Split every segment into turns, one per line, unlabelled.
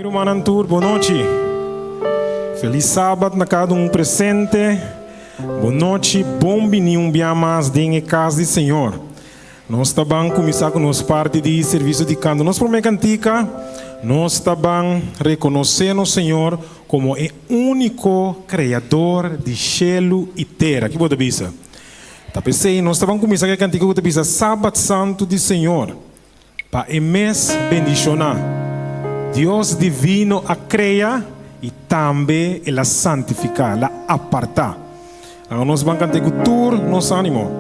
Manantur, boa noite. Feliz sábado na cada presente. Boa noite, bom vinho mais em casa do Senhor. Nós também começar com nossa parte de serviço de canto. Nós por cantica, nós também reconhecer o Senhor como o único criador de céu e terra. Que boa bisa. Tá pensei, nós também começar a cantica com bisa Sábado Santo do Senhor. Para o mês bendicionar. Deus divino a crea e também ela santificar, ela apartar. Agora nós vamos cantar com tour, nosso ânimo.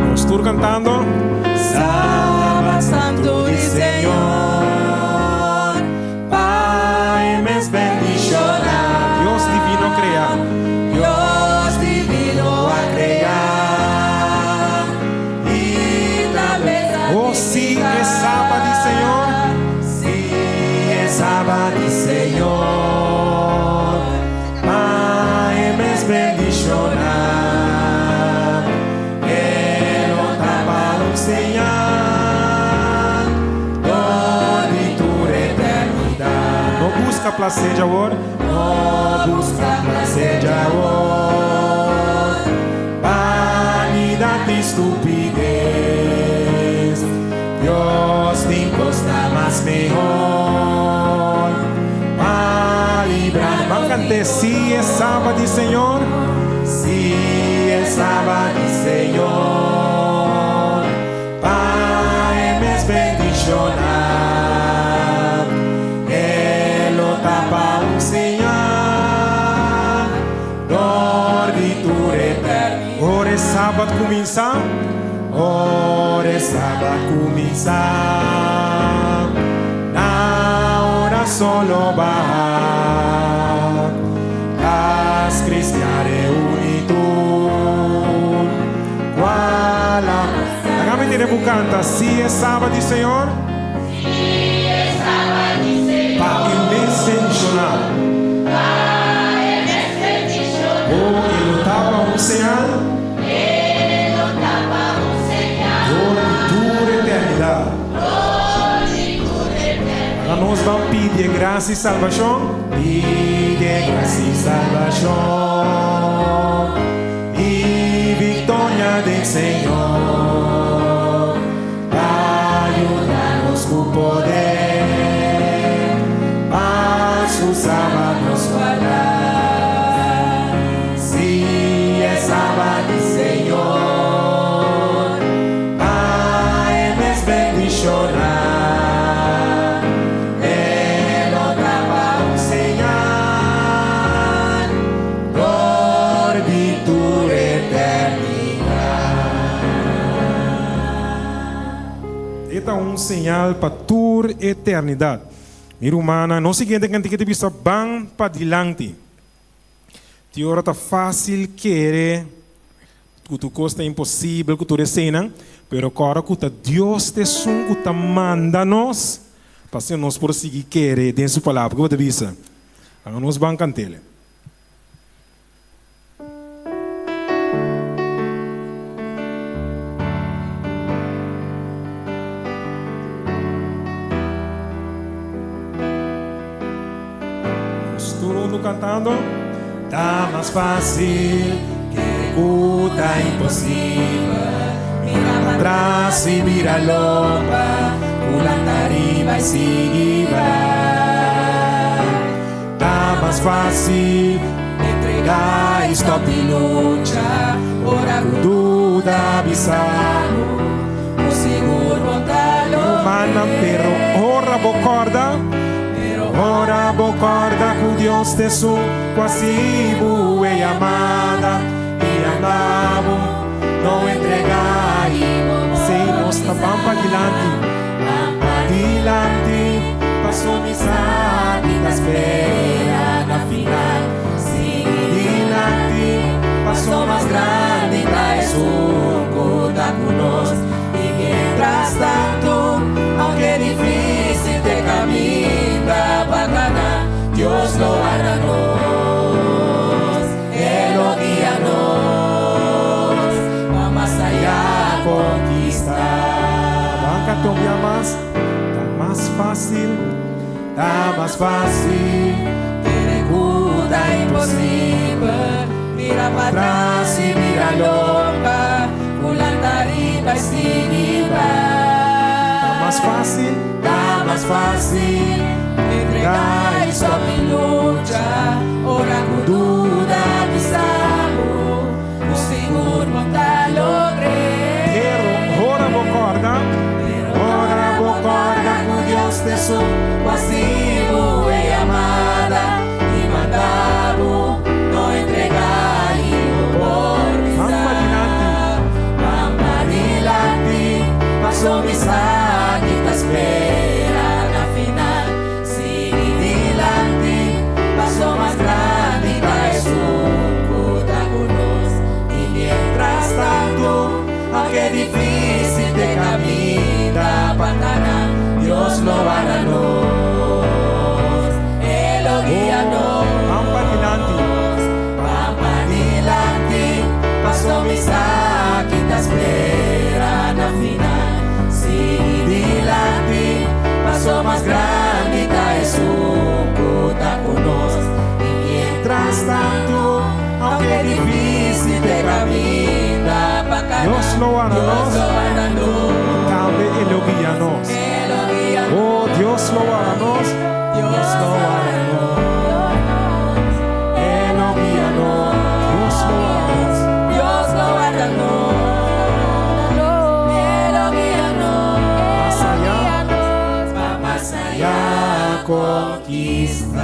Nós tour cantando.
Sábado Santo do Senhor, Pai, mes bendicionar.
Deus divino a crear.
Deus divino a crear.
Oh, sim, é sábado, Senhor.
Sim, é sábado, Senhor. Pai, mes bendicionar. Ele tapa o Senhor. Toda tua eternidade.
Não busca placer de amor.
Não busca prazer de amor. Vanidade e estupidez. Dios te encosta más mejor para librar.
Vamos cantar, sim, é sábado, Senhor.
Si es sábado, Señor, Pai, mes bendicionar. Él lo tapa un Señor, dormitur eterno.
Ora é sábado começar.
Ora é sábado começar, na hora solo bajar, as cristiane unitud, qual a...
Agora me direi canta, sim, é sábado, Senhor. Para o mês bendicionar. Oh, ele tapa um Senhor. Agora nós vamos pedir graça e salvação.
Pide graça e salvação e vitória do Senhor, para ajudar-nos com poder, para su sábado nos guardar. Si é sábado, Senhor, Pai, mes bendicionar.
Sinal para tua eternidade. Minha humana, não seguinte cantica de vista bem para dilante. Te ora tá fácil querer, que tu costa impossível que tu recena, pero agora que Deus te sun que manda nós, para se nós prosseguir querer dentro sua palavra, que você visa. Agora nós vamos cantar. Cantando.
Tá mais fácil que escuta impossível. Mira para trás e vira lopa, pulando arriba e sigue vai. Tá mais fácil entregar stop e luta, ora com dúvida bizarro, o seguro bontalo.
Humana, pero ora bocorda. Ora bocorda com Deus te su, quasi bue amada,
e andavo, não entregaríamos.
se nós tá para
Dilante, passou missade da espera na final. Dilante, passou mais grande da surco da conosco. E mientras tanto, aunque difícil te camina para ganar, Dios lo hará nos, Él lo guía nos, va más allá
Tá mais fácil.
que recuda impossível. Mira para trás e mira longa, pulang tariba e siniba.
Tá mais fácil.
Tá mais fácil entregar e só me lucha. Ora com duda bisamo, o Senhor monta logre.
Pero ora concorda.
Ora concorda com Deus te su, pasivo e amada, e mandavo no entregar e o Pamparilati, paso mi sakit espera na final. Sinidilanti, paso más grande y su nos. Y mientras tanto, aunque difícil te camina pantana, Dios lo hará nos. Él lo guía nos. Pamparilati, paso mi sakit espera na final. Sinidilanti, paso más grande y su nos. Y mientras tanto, aunque difícil te camina pantana,
Dios lo hará nos. Cabe elogianos. Oh, Dios lo hará nos.
Dios lo hará nos.
Elogianos. Dios lo hará nos.
Dios lo hará nos.
Más allá.
Va más allá conquistar.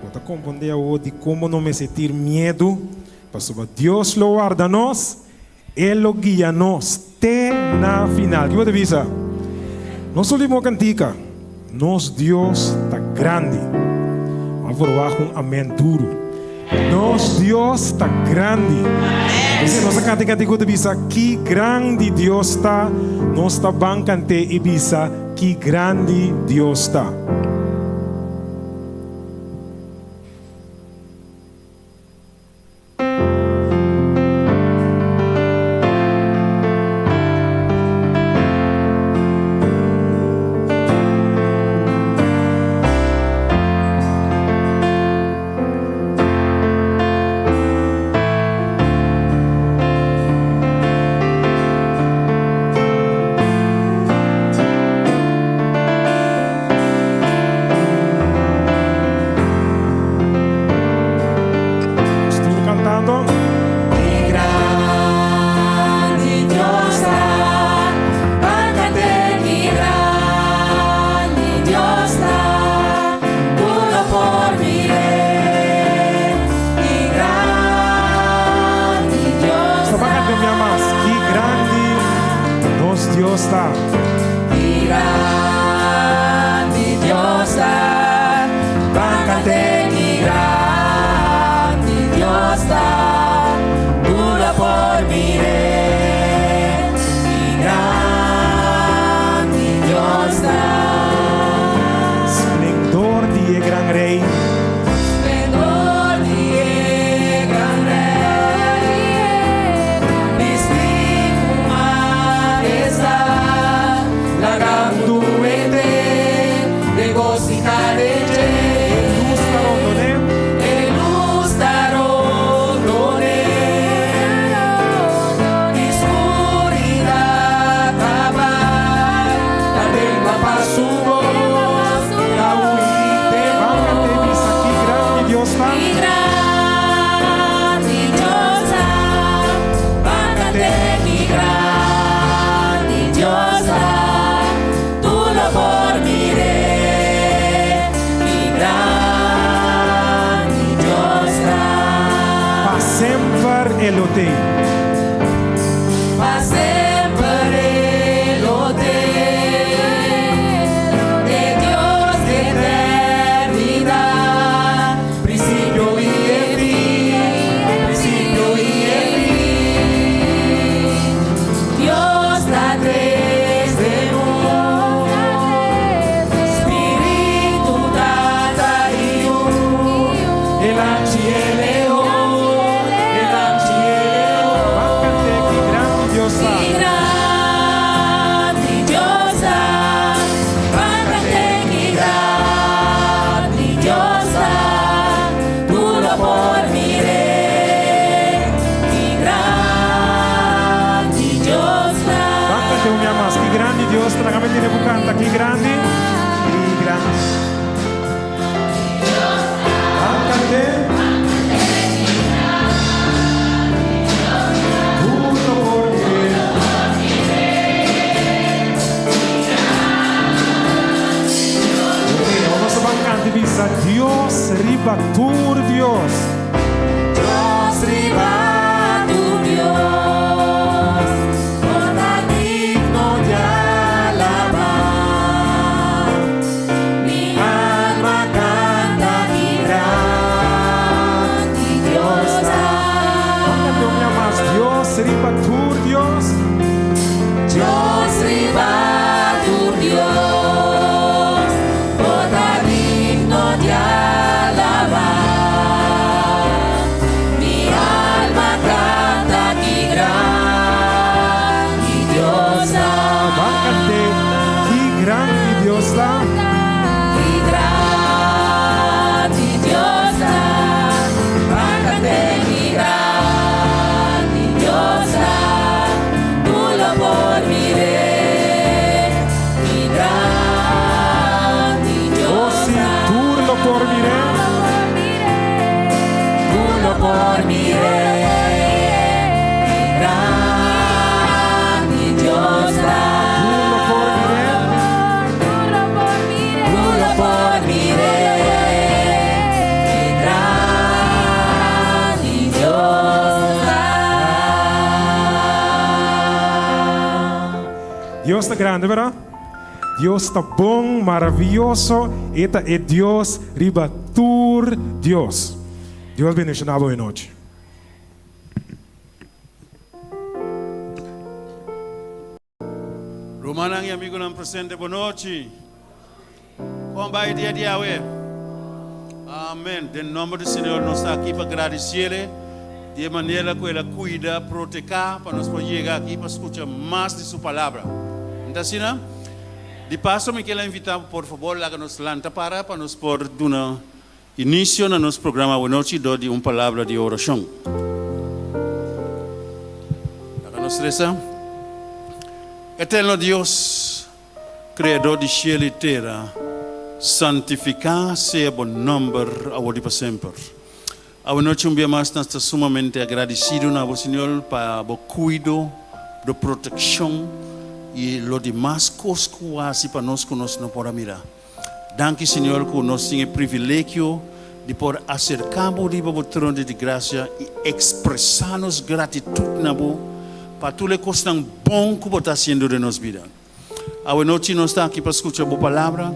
Vou te compreender hoje de como não me sentir medo. Pastor, Deus lo guarda nós. Ele guia nós até na final. Que eu te avisa? Nós ouvimos cantica. Nosso Deus está grande. Mas vou falar um amém duro. Nosso Deus está grande. Amém. Nossa cantica que eu te avisa. Que grande Deus está. Nós está bem cantar e avisa. Que grande Deus está. Dios está.
Y grande Dios está, báncate y grande Dios está, dura por mi rey. Y grande Dios está,
Esplendor de gran rey.
esplendor de gran rey, vestido majestad, la grandurete de gozijar de
Luz tarondoné.
luz tarondoné, oscuridad acabar, la lengua para su voz, la huite
Báncate, dice aquí, grande Dios está.
y grandiosa, báncate y grandiosa, tú lo por miré, y grandiosa.
Pa sempre elotei.
Pa sempre el hotel de Dios de eternidad, principio y el fin, principio y el fin. Dios da tres de uno, Espíritu Tata y uno, el León, el
Báncate, que grande Dios está.
y grandiosa,
ribatur Dios.
Dios riba tu Dios, toda digno de alabar. Mi alma canta y gran y Dios da.
Cuando me amas, Dios ribatur Dios.
Dios riba tu Dios, toda digno de alabar. Mi alma canta y gran y Dios da.
Bácate, y gran y Dios da.
Y gran y Dios da. Bájate y gran y Dios da. Tú lo por miré. Y gran y
Oh
Dios
sí,
da.
tú lo por miré.
Tú lo por miré. Y gran y Dios da.
Tú lo por miré.
Tú lo por miré. Y gran y Dios da.
Dios está grande, ¿verdad? Dios está bom, maravilloso. Este es Dios ribatur Dios. Dios bendiga hoy noche.
Romanang e amigo não presente, boa noite. Como vai dia dia, ué? Amém. Em nome do Senhor, nós estamos aqui para agradecer de maneira que Ele cuida, proteger, para nós poder chegar aqui para escutar mais de Sua palavra. Então, assim, não? De passo, me quero invitar, por favor, lá que nos lanta para nós por dar início no nosso programa boa noite, de uma palavra de oração. Lá que nos reza. Eterno Dios, Criador de cielo y tierra, santificado sea buen nombre ahora y para siempre. A noche un día más estamos sumamente agradecidos a vos, Señor, para el cuidado, la protección y los demás cosas que hace para nosotros no podemos mirar. Danke, Señor, que nos tiene el privilegio de poder acercarnos a tu trono de gracia y expresarnos gratitud a vos. Para tudo que tão bom que você está fazendo de nossa vida. A noite nós estamos aqui para escutar a boa palavra.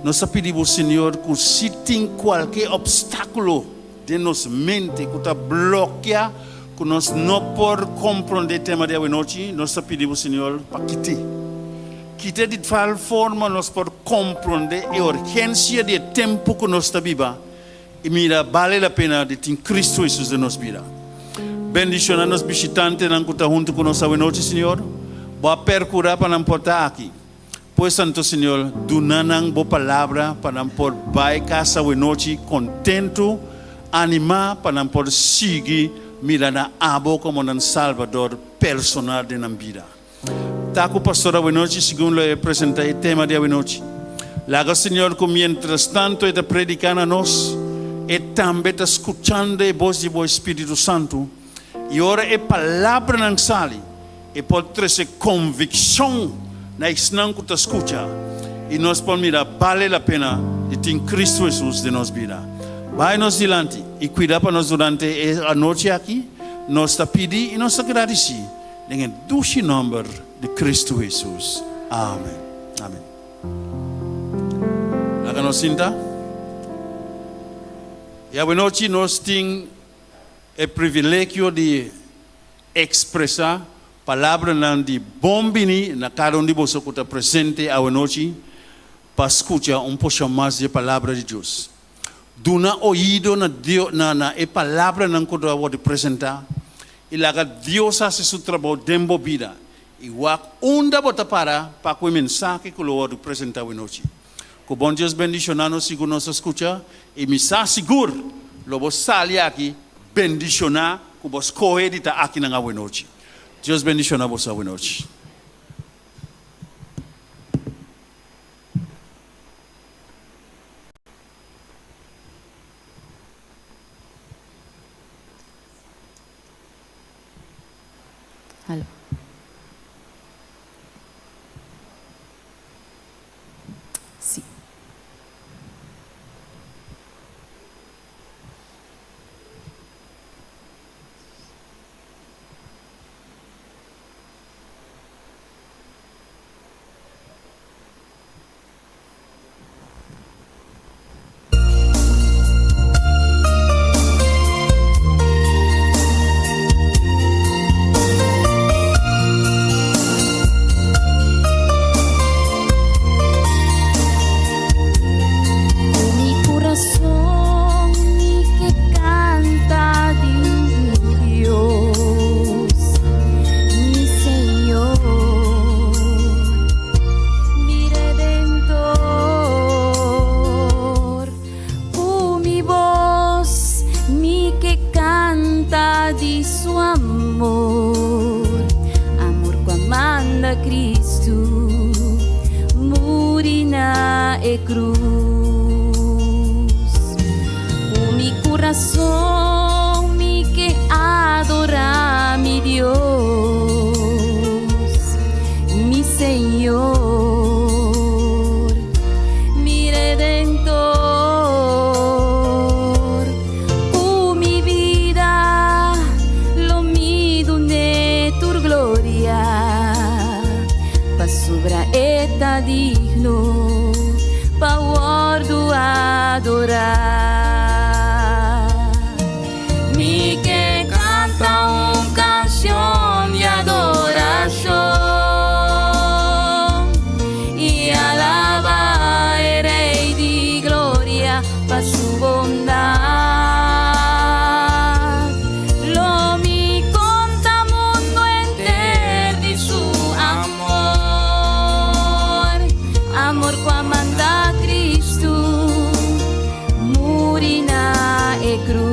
Nós pedimos, Senhor, que se tem qualquer obstáculo de nossa mente que está bloqueado, que nós não podemos compreender o tema de hoje noite, nós pedimos, Senhor, para quitar. Quitar de tal forma nós podemos compreender a urgência do tempo que nós estamos vivendo e mira, vale a pena de ter Cristo Jesus de nossa vida. Bendición a los visitantes que están junto con nosotros noche, Señor. Voy a percurar para nos portar aquí. Pues, Santo Señor, dunanan bo palabra para nos por vai casa hoy noche contento, animar para nos por seguir mirando a abo como un salvador personal de nuestra vida. Taco pastora hoy noche, según lo he presentado el tema de hoy noche. Laga, Señor, que mientras tanto está predicando a nos, y también está escuchando la voz del Espíritu Santo. E ora é palavra não sale, e pode trazer convicção na exnão que te escuta, e nós podemos mirar, vale a pena de ter Cristo Jesus de nossa vida. Vai nos dilante e cuidar para nós durante a noite aqui, nós te pedir e nós agradecer, em doce nome de Cristo Jesus. Amém. Amém. Agora nós sinta. E a noite nós temos o privilégio de expressar palavras de bombini na cada um de vocês que está presente a noite para escutar pouco mais de palavra de Deus. Duna ouído na palavra que eu vou apresentar e lá Deus faz seu trabalho dentro da vida e o onde bota para o mensagem que eu vou apresentar a noite. Que bom Deus bendicionar-nos segundo nós escuta e me está seguro lo vou sair aqui bendicionar que vos corre de estar aqui na boa noite. Deus bendicionar vos a boa noite.
Aló. Sí. canta di suo amor, amor que manda Cristo, muri na cruz. O mi corazón mi que adora mi Dios, mi Señor, mi Redentor. Oh, mi vida lo mido ne tu gloria, pa sobra eta digno, pa guardo adorar. Mi que canta una canción de adoración y alaba el Rey de gloria pa su bondad. Lo mi conta mundo entero de su amor, amor que manda Cristo, muri na cruz.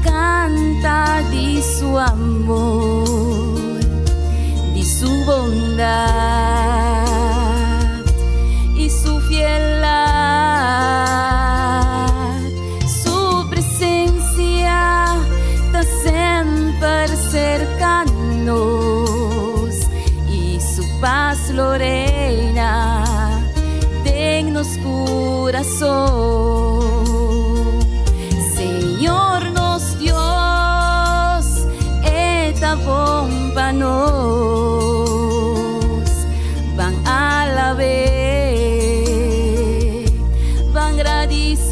Canta di su amor, di su bondad y su fieldad. Su presencia está siempre cercanos y su paz lo reina en nos corazón. Señor nos Dios, eta bomba nos van a la vez, van agradecer,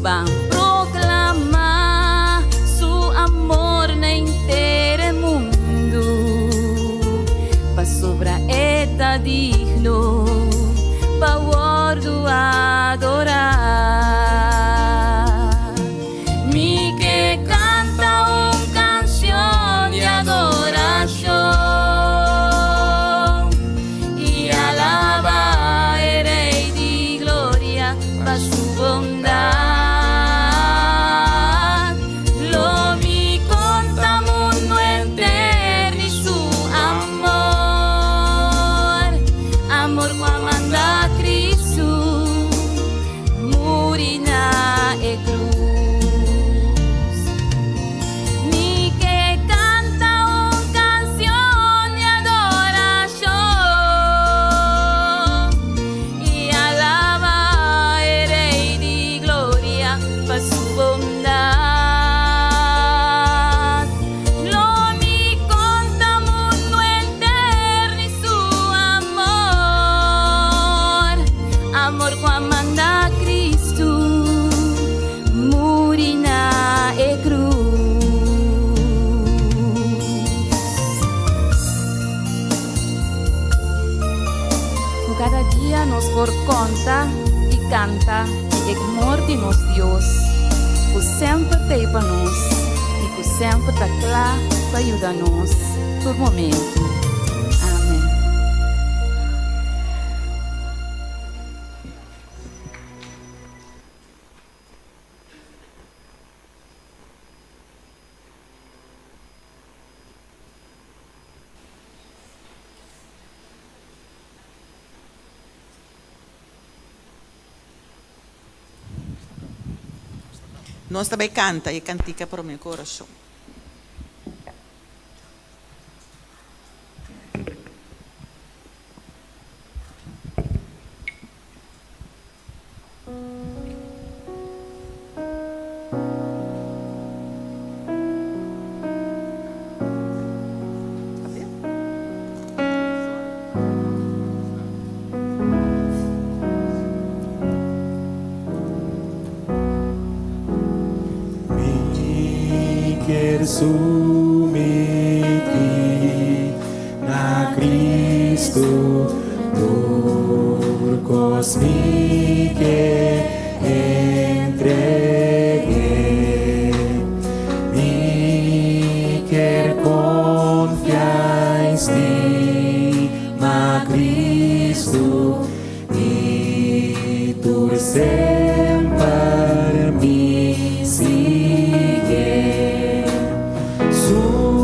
van proclamar su amor en entero mundo, pa sobra eta digno, pa guardo adorar. Mi que canta una canción de adoración y alaba el Rey de gloria pa su bondad. Lo mi conta mundo entero de su amor, amor que manda Cristo, muri na cruz. Mi que canta una canción de adoración y alaba el Rey de gloria pa su bondad. Lo mi conta mundo entero de su amor, amor que manda Cristo, muri na cruz. Cada día nos por conta y canta y amor de nos Dios, que sempre tem para nós e que sempre está lá para ajudar-nos por momento. Amém.
Nós também canta e cantica para o meu coração.
Sumiti na Cristo.
turcos vi que entregué, mi que confiáis ma Cristo y tu sempre mi sigue, sumitiendo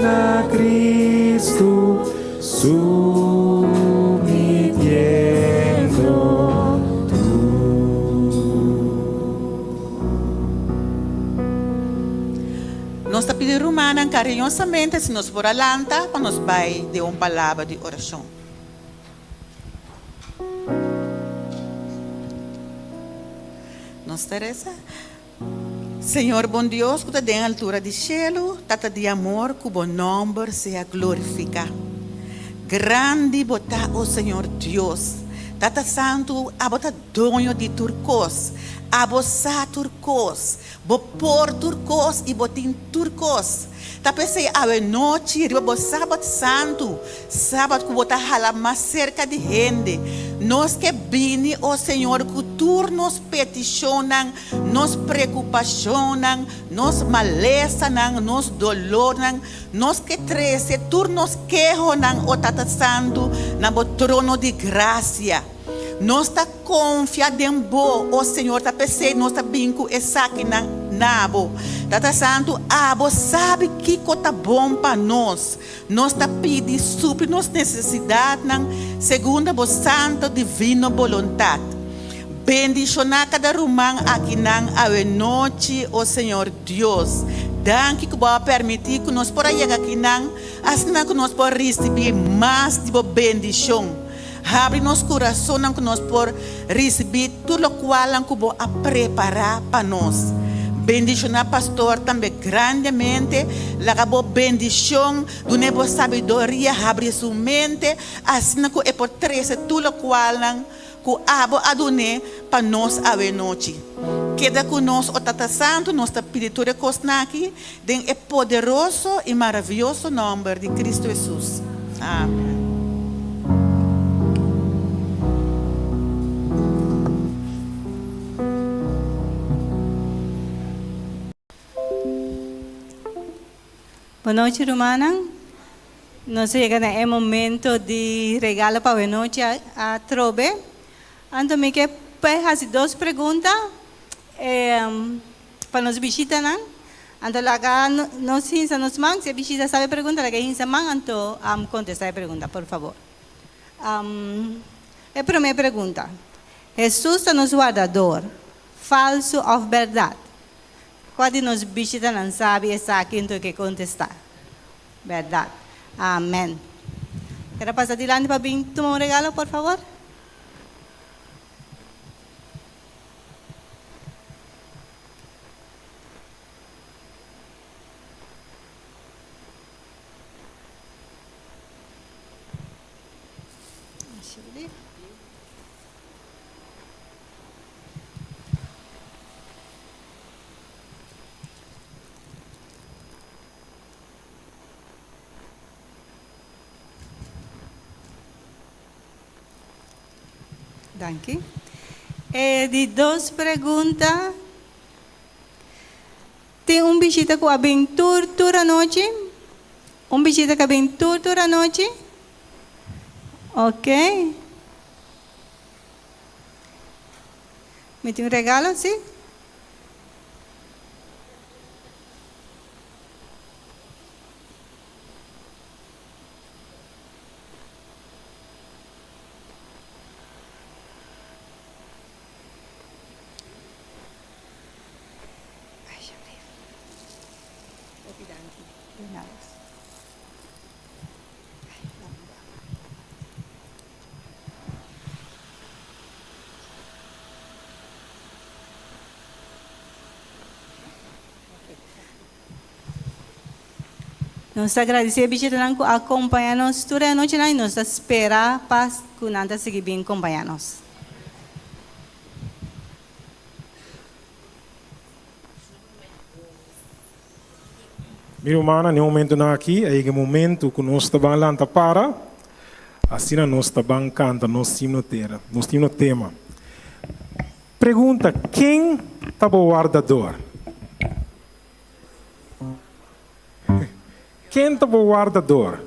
na Cristo, sumitiendo
Nós está pedindo romana carinhosamente, se nos for alanta, para nos vai de uma palavra de oração. Nós Teresa, Senhor bom Deus, que está em altura de cielo, tata de amor, que o bom nome seja glorificado. Grande bota, oh Senhor Deus, tata santo, abota dono de turcos, abosa turcos, bopor turcos e botin turcos. Tapese a noite, riba sábado santo, sábado que bota hala mais cerca de gente. Nós que vini, oh Senhor, que tu nos peticionam, nos preocupacionam, nos maleçam, nos doloram, nos que trece, tu nos quejonam, oh Tata Santo, na bo trono de graça. Nós está confiado em bo, oh Senhor, tá pensei, nós está binco essa aqui na nabo. Tata Santo, abo sabe que tá bom para nós. Nós está pedindo supre nossa necessidade, segundo a santa divina vontade. Bendicionar cada rumang aqui a noite, oh Senhor Deus. Danke que vai permitir que nós possa chegar aqui, assim que nós possamos receber mais de bendição. Abre nosso coração que nós por receber tudo o qual que vou preparar para nós. Bendicionar pastor também grandemente, la boa bendição, do nebo sabedoria, abre sua mente, assim que é por trazer tudo o qual que abo adune para nós a noite. Queda conosco o Tata Santo, nossa peditura aqui, em é poderoso e maravilhoso nome de Cristo Jesus. Amém.
Boa noite, Romana. Nós chegamos no momento de regalo para a noite a Trobe. Então, me quer fazer duas perguntas para nos visitar. Então, lá nós hinsa nos mãos, se visita sabe pergunta, lá hinsa mãos, então contestar a pergunta, por favor. A primeira pergunta. Jesus é nosso guardador, falso ou verdade? Quando nos visita não sabe exato o que contestar. Verdade. Amém. Quero passar adiante para vir tomar um regalo, por favor? Danke. De duas perguntas. Tem visita com a aventura à noite? Visita com a aventura à noite? Ok. Me tem regalo, sim? Nós agradecemos por acompanhar-nos toda a noite e nos espera para que nós seguir bem acompanhar-nos.
Meu irmão, nesse momento não aqui, é o momento que nós estamos lá para, assim nós estamos cantando, nós temos no tema. Pergunta, quem estava o guardador? Quem estava o guardador?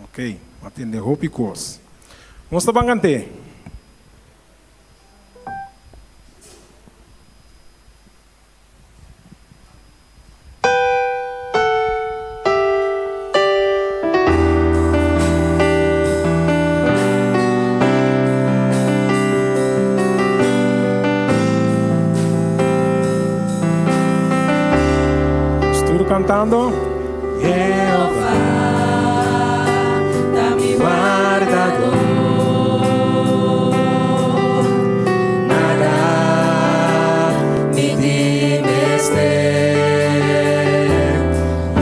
Ok, atende roupa e coisa. Nós estamos cantando. Cantando
Jehová, dá-me guardador, nada me dimester.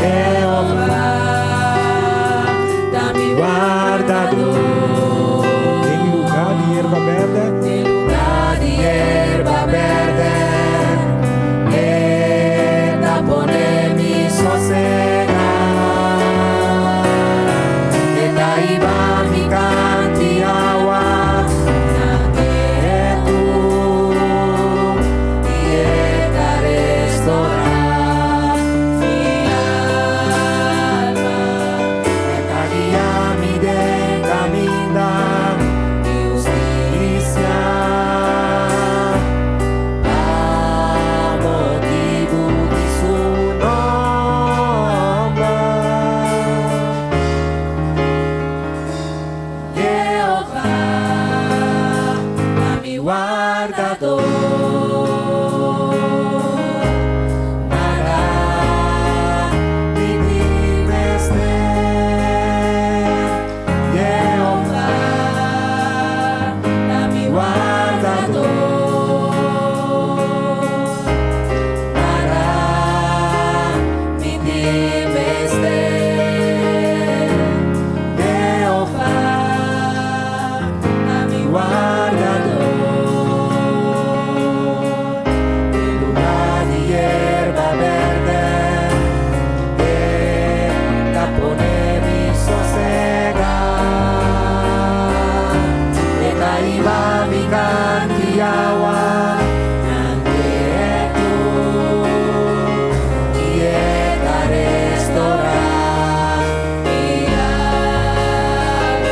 Jehová, dá-me guardador,
em lugar de erva verde,
em lugar de erva verde, ponemi sossegar, e daí vai me canti agua, é tu, e é da restaurar minha alma,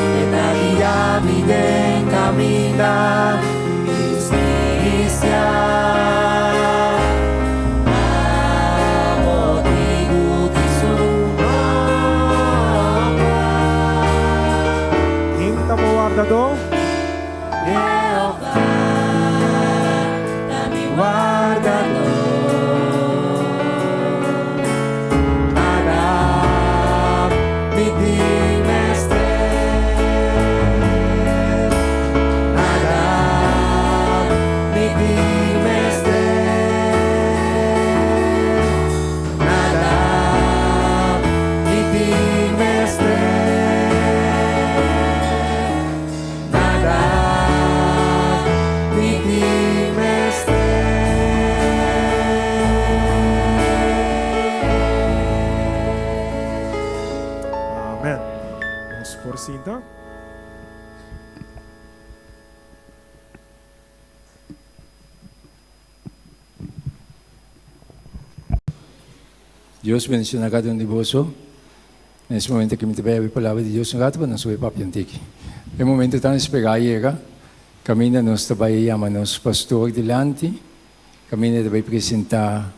e da guia-me de caminhar, justiça.
guardador.
Jehová, dá-me guardador, para me dimestre, para me dimestre, para me dimestre.
Amém. Vamos por cinta.
Dios bendiga cada um de vocês. Nesse momento que me tiver a palavra de Deus, nós vamos subir para o antigo. É momento tão esperar chega. Caminha nós também chamamos pastor delante. Caminha também apresentar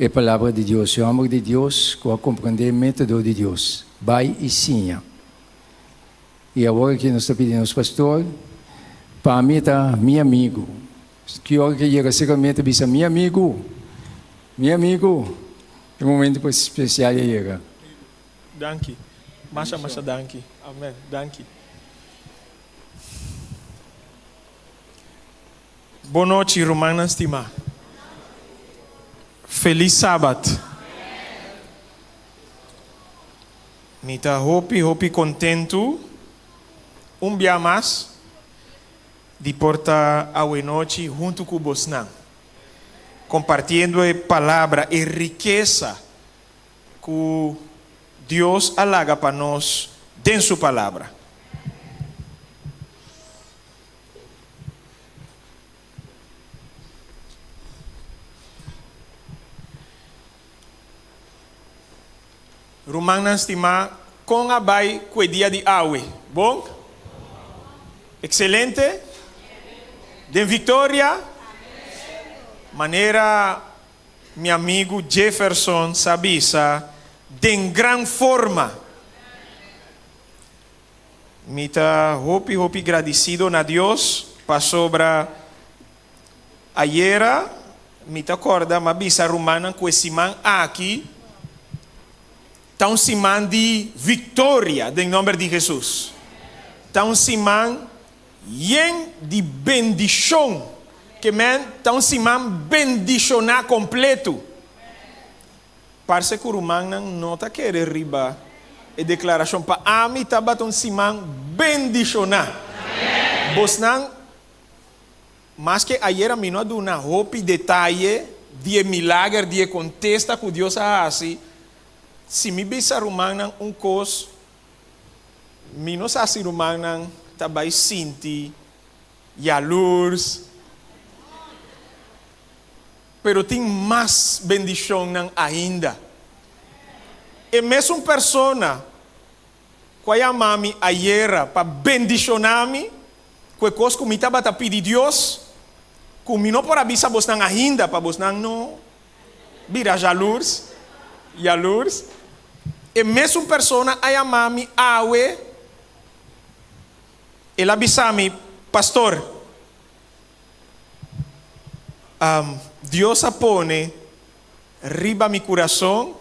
a palavra de Deus, o amor de Deus, com a compreender o método de Deus. Vai e sim. E agora que nós estamos pedindo aos pastor, para mim está meu amigo. Que hora que chega seguramente bisa meu amigo. É um momento especial chega.
Danke. Masha danke. Amen. Danke. Boa noite, irmãs estima. Feliz sábado. Mita hopi contento. Dia mais de porta a noite junto com Bosnan. Compartilhando a palavra e riqueza que Deus alaga para nós dentro de sua palavra. Romanos estima com a bai que dia de aue. Bom? Excelente? De vitória? Maneira, meu amigo Jefferson sabia, de grande forma. Me está hopi agradecido a Deus para sobra ayer, me está acorda, mas bisa romana com esse man aqui, tá simão de vitória, em nome de Jesus. Tá simão de bendição, que men tá simão bendicionar completo. Parece que o romano não está querendo riba e declaração para a mim tá batendo simão bendicionar. Bosnan, mas que ayer a mim não deu uma roupa detalhe de milagre, de contesta que Deus faz. Se me bisa romana coisa, me não sabe romana também sinti, e a luz, pero tem mais bendição ainda. E mesmo persona, que a mami ayer para bendicionar-me, que coisa que me estava a pedir Deus, que me não por avisar vos ainda, para vos não vira a luz, e a luz. E mesmo persona a mami awe, ele avisa-me, pastor, Deus apone riba mi coração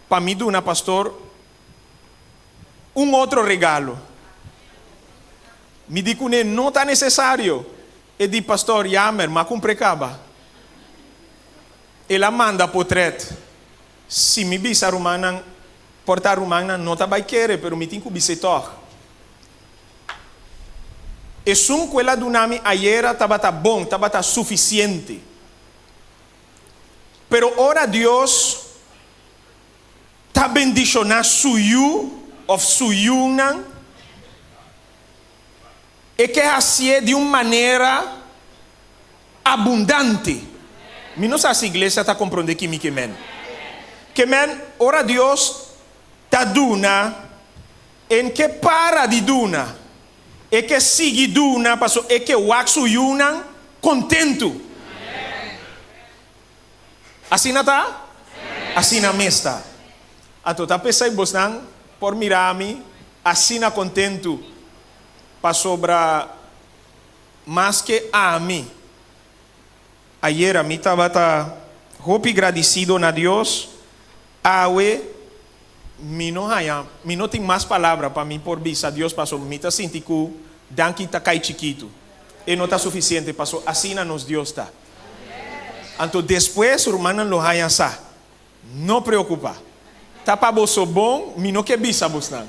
para me dar, pastor, outro regalo. Me diz que não está necessário. E diz, pastor, Yamer, mas cumpre caba. Ela manda portrait. Se me bisa romana, porta romana não está vai querer, pero me tem que bisetor. E sum que ela dunami ayer estava bom, estava suficiente. Pero ora Deus está bendicionando suyu of suyunan e que assim de uma maneira abundante. Me não sei se a igreja está compreendendo que me quemen. Quemen, ora Deus está duna em que para de duna e que sigue duna, passo e que waxu yunan contento. Assim não está? Assim não está. A toda pessoa bosnan por mirar-me, assim não contento para sobra mais que a mim. Ayer a mim estava muito agradecido a Deus. Awe, me não tem mais palavra para mim por vista. Deus passou, me está sentindo que danke está cai chiquito. E não está suficiente, passou, assim nos Deus está. Então depois o romano lo haya sa. Não preocupa. Tá para você bom, me não que bisa você.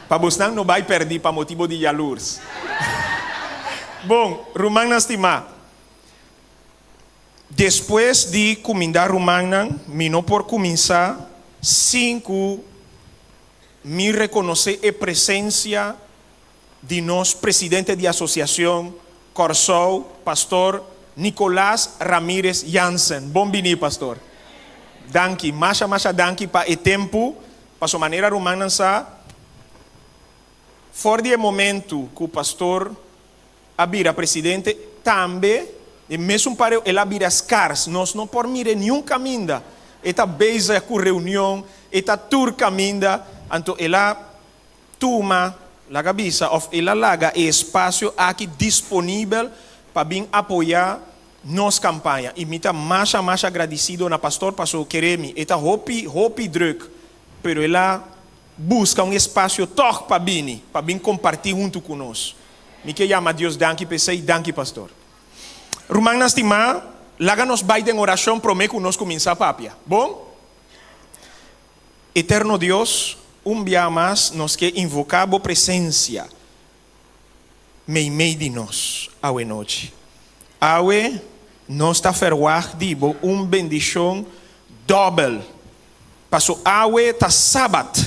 Para você não vai perder para motivo de jalurs. Bom, romano estima. Depois de comendar romana, me não por começar, 5 me reconhecer a presença de nosso presidente de associação, Corsou, pastor Nicolás Ramírez Jansen. Bom dia, pastor. Danke, masha danke para o tempo, para sua maneira romana sa. Fora de momento que o pastor abira presidente, também, e mesmo para ele abira as caras, nós não por mire nenhum caminho, eta beisa com reunião, eta tour caminho, então ela toma la cabeça, of ela laga espaço aqui disponível para vir apoiar nossa campanha. E me está mais agradecido na pastor, passou querer-me, eta hopi druk, pero ela busca espaço toch para vir compartilhar junto conosco. Me que chama Deus, danke, pensei, danke, pastor. Romana estima, laga nos vai em oração, prometo que nós começar a papia. Bom? Eterno Dios, un día más nos que invocamos presencia. Meio de nós, awe noite. Awe, nós está ferwag dibo bendição double. Passo awe ta sábado.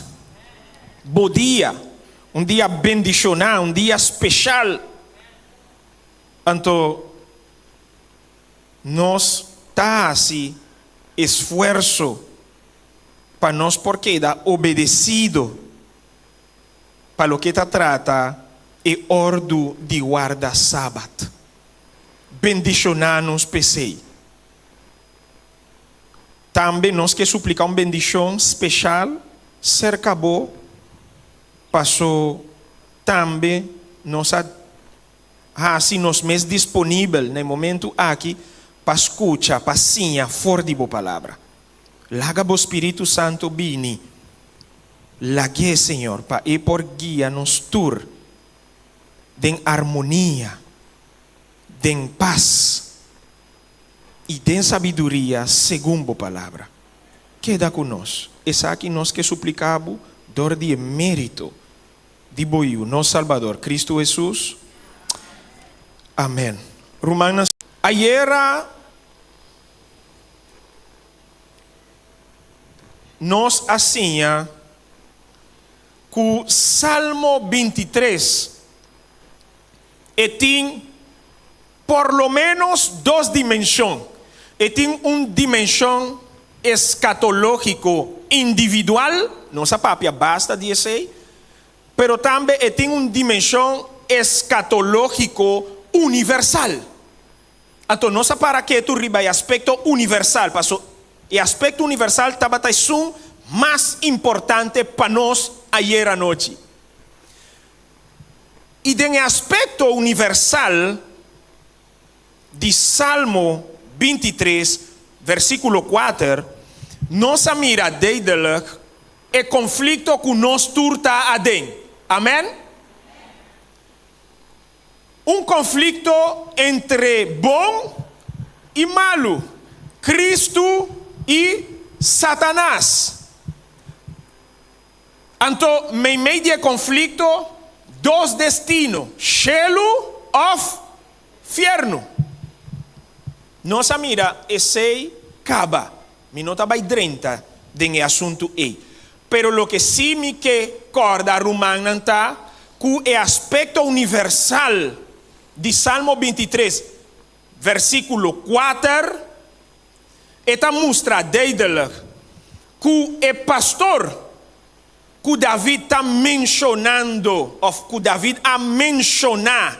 Bom dia. Dia bendicional, dia especial. Então, nós tá assim esforço para nós porque dá obedecido para o que está trata e ordo de guarda sábado. Bendicionar-nos pesei. Também nós que suplicar uma bendição especial, cerca bo, passou também nós assim nos mais disponível no momento aqui para escutar, para sinha fora de boa palavra. Laga o Espírito Santo bini, lague Senhor, para ir por guia nos tur, den harmonia, den paz e den sabedoria segundo a palavra. Queda conosco. Essa aqui nós que suplicamos dor de mérito de boiu, nosso Salvador, Cristo Jesus. Amém. Romanos. Ayer nos asigna que Salmo 23 e tem por lo menos dos dimensões. E tem uma dimensão escatológico individual, nossa papia basta de esse, pero também tem uma dimensão escatológico universal. Então, nossa para que tu riba aspecto universal, passo e aspecto universal estava mais importante para nós ayer à noite. E em aspecto universal de Salmo 23, versículo 4, nossa mira deidelijk é conflito que nós turta adem. Amém? Um conflito entre bom e malo, Cristo e Satanás. Então, meio de conflito, dos destinos, cielo of infierno. Nossa mira esse acaba, me nota vai 30 de assunto e. Pero lo que sí me que corda romana que é aspecto universal de Salmo 23, versículo 4, eta mostra duidelijk que é pastor que David está mencionando, ou que David a mencionar,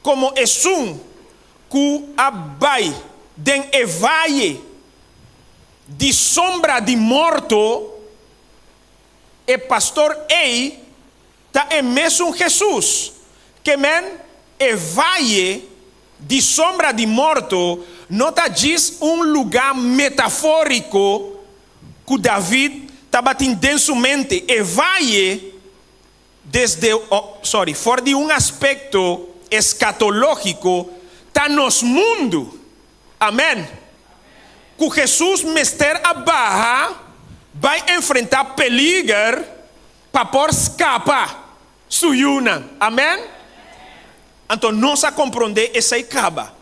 como é que abai den evaie de sombra de morto, e pastor ei tá é mesmo Jesus, que men evaie de sombra de morto, não tá diz lugar metafórico que David estava tendo sua mente, evaie desde, fora de aspecto escatológico, está nos mundo. Amém. Que Jesus mester a barra vai enfrentar peligro para por escapar suyuna. Amém. Então nós a compreender essa acaba.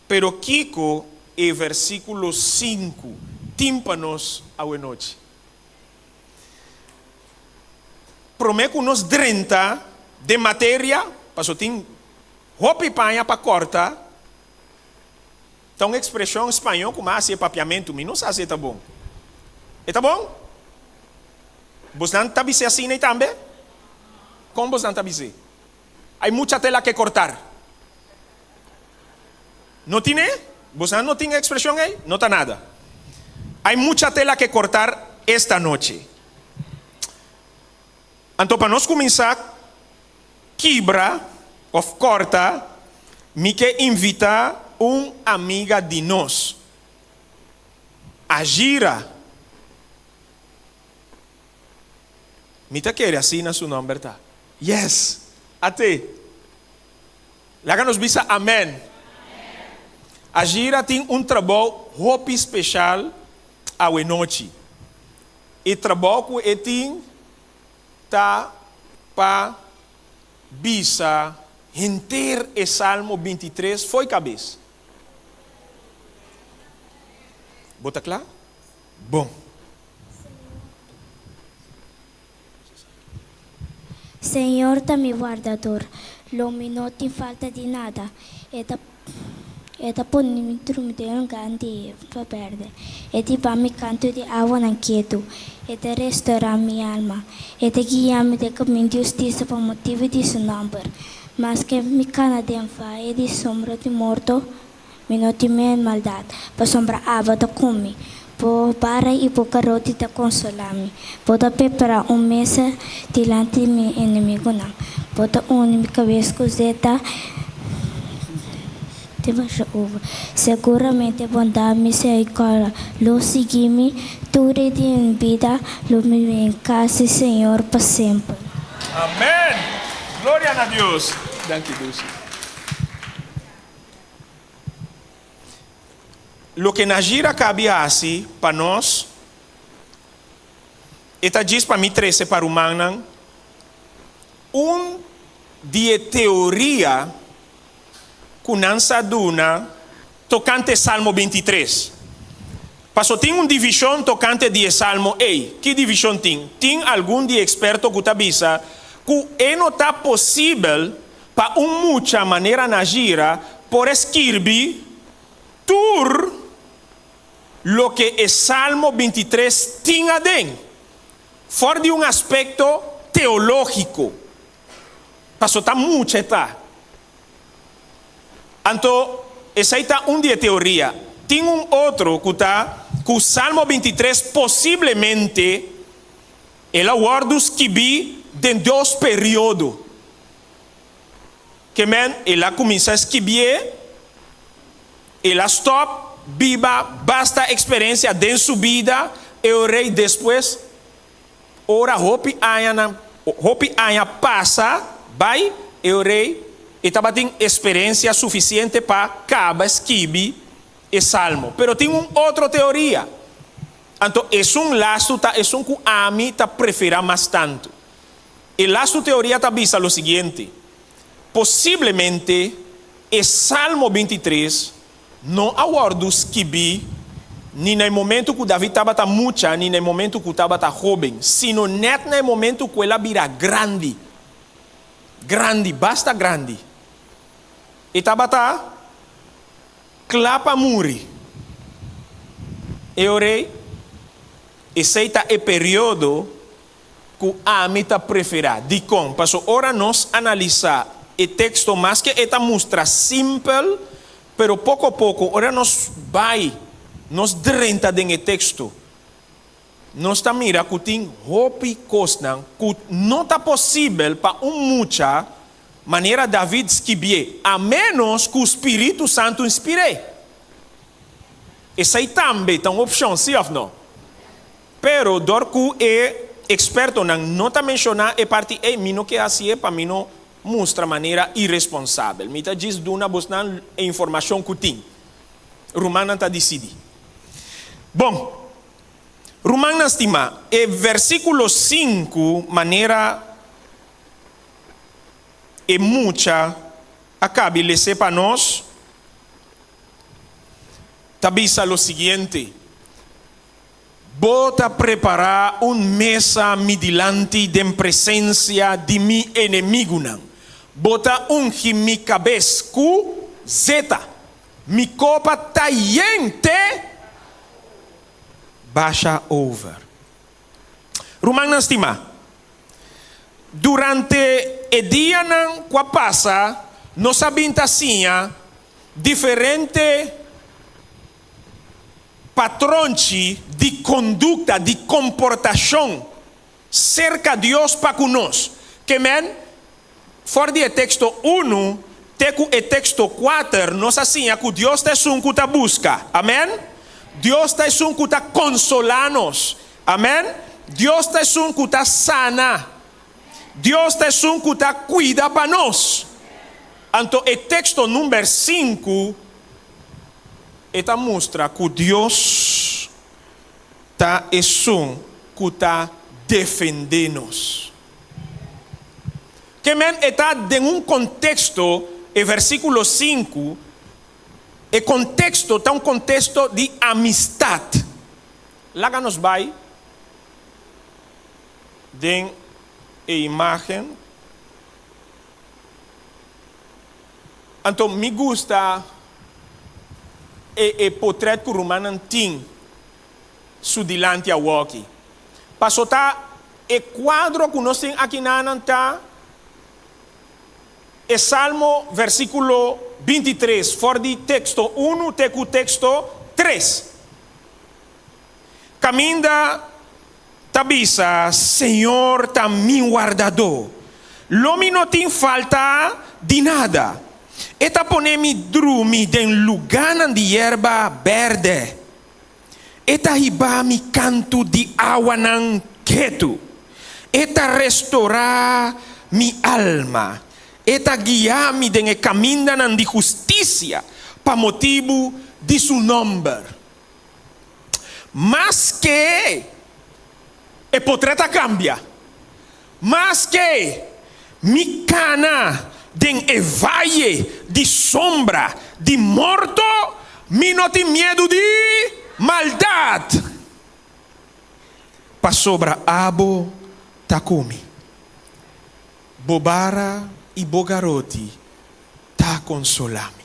Pero Kiko e versículo 5 tímpanos a noite. Prometo nos 30 de matéria, passou tem roupa e panha para cortar. Então, expressão em espanhol como assim, papiamento, não sei se tá bom. Está bom? Você não está dizendo assim nem também? Como você não está dizendo? Há muita tela que cortar. Não tem? Você não tem expressão aí? Não está nada. Há muita tela que cortar esta noite. Então, para nós começar, quebra, ou corta, me quer invitar amiga de nós. A Gira. Me tá querendo assim na seu nome, tá? Yes. Até. Lá nos bisa amém. A Gira tem trabalho roupa especial à noite. e trabalho e tem tá para bisa inteiro e Salmo 23 foi cabeça. Bota claro? Bom.
Senhor, tá me guardador, lo me não tem falta de nada. Eta pon me dormir um canto para perder. Eta para me canto de água não quieto. Eta restaurar minha alma. Eta guiar-me de caminho de justiça por motivo de seu nome. Mas que me cana de enfa de sombra de morto, me não tem maldade. Para sombra água da come. Por para e por carote da consolar-me. Pode preparar mesa diante de meu inimigo não. Pode unir minha cabeça com zeta. Seguramente bondade, misericórdia, lo seguir-me, tudo em vida, lo me em casa, Senhor, para sempre.
Amém. Glória a Deus. Danke, Dulce. Lo que na gira cabe assim para nós, eta diz para mim 13 para o manan, de teoria kunansa duna tocante Salmo 23. Passo tem divisão tocante de Salmo. Que divisão tem? Tem algum de experto que avisa que não está possível para muita maneira na gira por escrever tur lo que é Salmo 23 tinha dentro, fora de aspecto teológico. Passo está muito Então, essa aí está de teoria. Tem outro que está que o Salmo 23 possivelmente ela wordos que vi de 2 períodos. Que ela começa a escrever, ela stop, viva, basta experiência de sua vida, e o rei depois, ora, hope aia passa, vai, e o rei estava tendo experiência suficiente para acabar escrever o salmo. Pero tem outra teoria. Então, é laço, é que a mim prefere mais tanto. E laço teoria está vista o seguinte: possivelmente, o Salmo 23 não há wordos que vi nem no momento que David estava mucha, nem no momento que estava jovem, sino net no momento que ela vira grande. Grande, basta grande. E estava clapa muri. E orei, e seita é período que a mim prefere. Dicom, passo ora nós analisar o texto mais que esta mostra simples, pero pouco a pouco, ora nós vai, nós drenta dentro do texto. Nós está mira que tem hope cosnan, que não está possível para muita maneira David escrever, a menos que o Espírito Santo inspire. Essa aí também é uma opção, sim ou não? Pero, dor que é experto não está mencionando a parte mino que assim é para mim não mostra maneira irresponsável. Me está dizendo de uma buscando a informação que tem. Romana está decidido. Bom, Romana estima, e versículo 5, maneira e muita, acabe de ser para nós, tabisa o seguinte: bota preparar mesa midilante de presença de mi inimigo não. Bota mi cabeça com zeta, mi copa taiente, baixa over. Romana estima, durante o dia que passa, nós sabemos assim, diferente patrões de conduta, de comportação cerca de Deus para conosco. Que fora de texto 1, teco e texto 4, nós assim, que Deus é um que está busca. Amém? Deus é um que está consolar-nos. Amém? Deus é um que está sana. Deus é um que está cuida para nós. Então, o texto número 5 esta mostra que Deus está um kuta defendernos. Que men está en un contexto, el versículo 5, el contexto está un contexto de amistad. Láganos vai den a imagen. Então, me gusta o portrait que o Romano tem su dilante a aqui. Passou tá o quadro que nós temos aqui na anta, é Salmo versículo 23, fora de texto 1, teco texto 3. Caminda tabisa, Senhor tá mi guardador. Lomi não tem falta de nada. Eta ponemi drumi den lugar de erva verde. Eta hiba mi canto de agua nan quieto. Eta restaurar mi alma. Eta guiar mi den camino nan de justicia pa motivo de su nombre. Mas que e potreta cambia. Mas que mi cana den e valle de sombra de morto, mi no tem medo de maldade. Pa sobra abo takumi. Bobara e bogaroti ta consolami.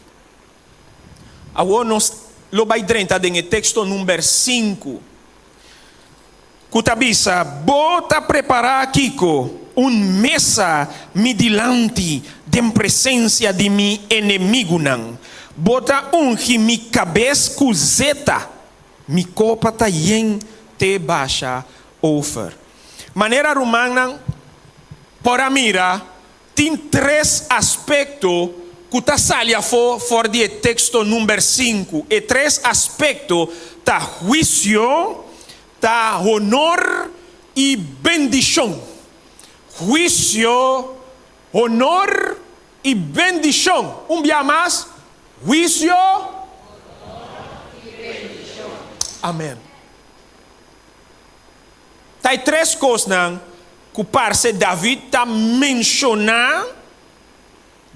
Agora nós lo vai drenta den e texto número 5. Kutabisa, bota preparar Kiko mesa mi dilante de presença de mi inimigo nan. Bota ungi mi cabeça cuzeta, mi copa ta yen te baixa over. Maneira romana, para mira, tem 3 aspectos que ta salia for de texto número 5. E 3 aspectos ta juicio, ta honor e bendição. Juicio, honor y bendición. Un día más, juicio, honor y bendición. Amén. Hay 3 cosas que parece David está mencionando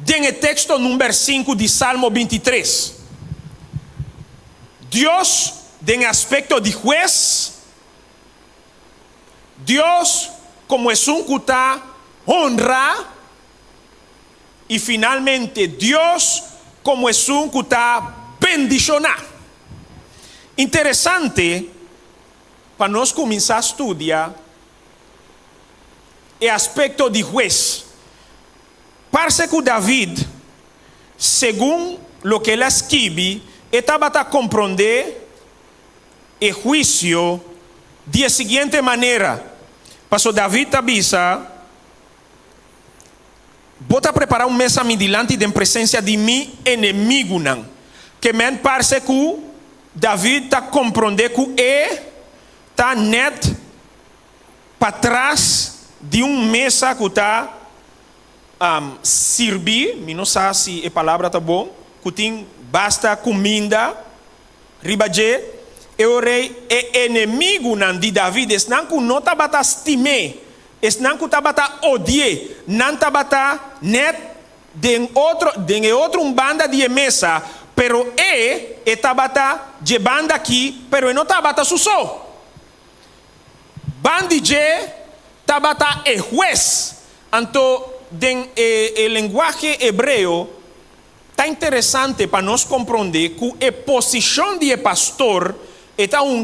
en el texto número 5 de Salmo 23. Dios, en aspecto de juez, Dios como es un que honra, y finalmente Dios como es un que bendiciona. Interesante para nós comenzar a estudiar el aspecto de juez. Parece que David, según lo que él escribe, estaba a comprender el juicio de la siguiente manera. Pastor David avisa, bota preparar mesa mi dilante de presença de mi inimigo nan. Que men parece que David ta compreender que ta net para trás de mesa que ta servir, mi não sei se a palavra tá bom, que tem basta comida, ribaje. O rei é inimigo de David, es não que não tabata estimar, es não que tabata odiar, não tabata net de outro banda de mesa, pero tabata de banda aqui, pero não tabata suso. Bandije tabata juez. Anto den el lenguaje hebreo tá interessante para nós compreender que a posição de pastor está un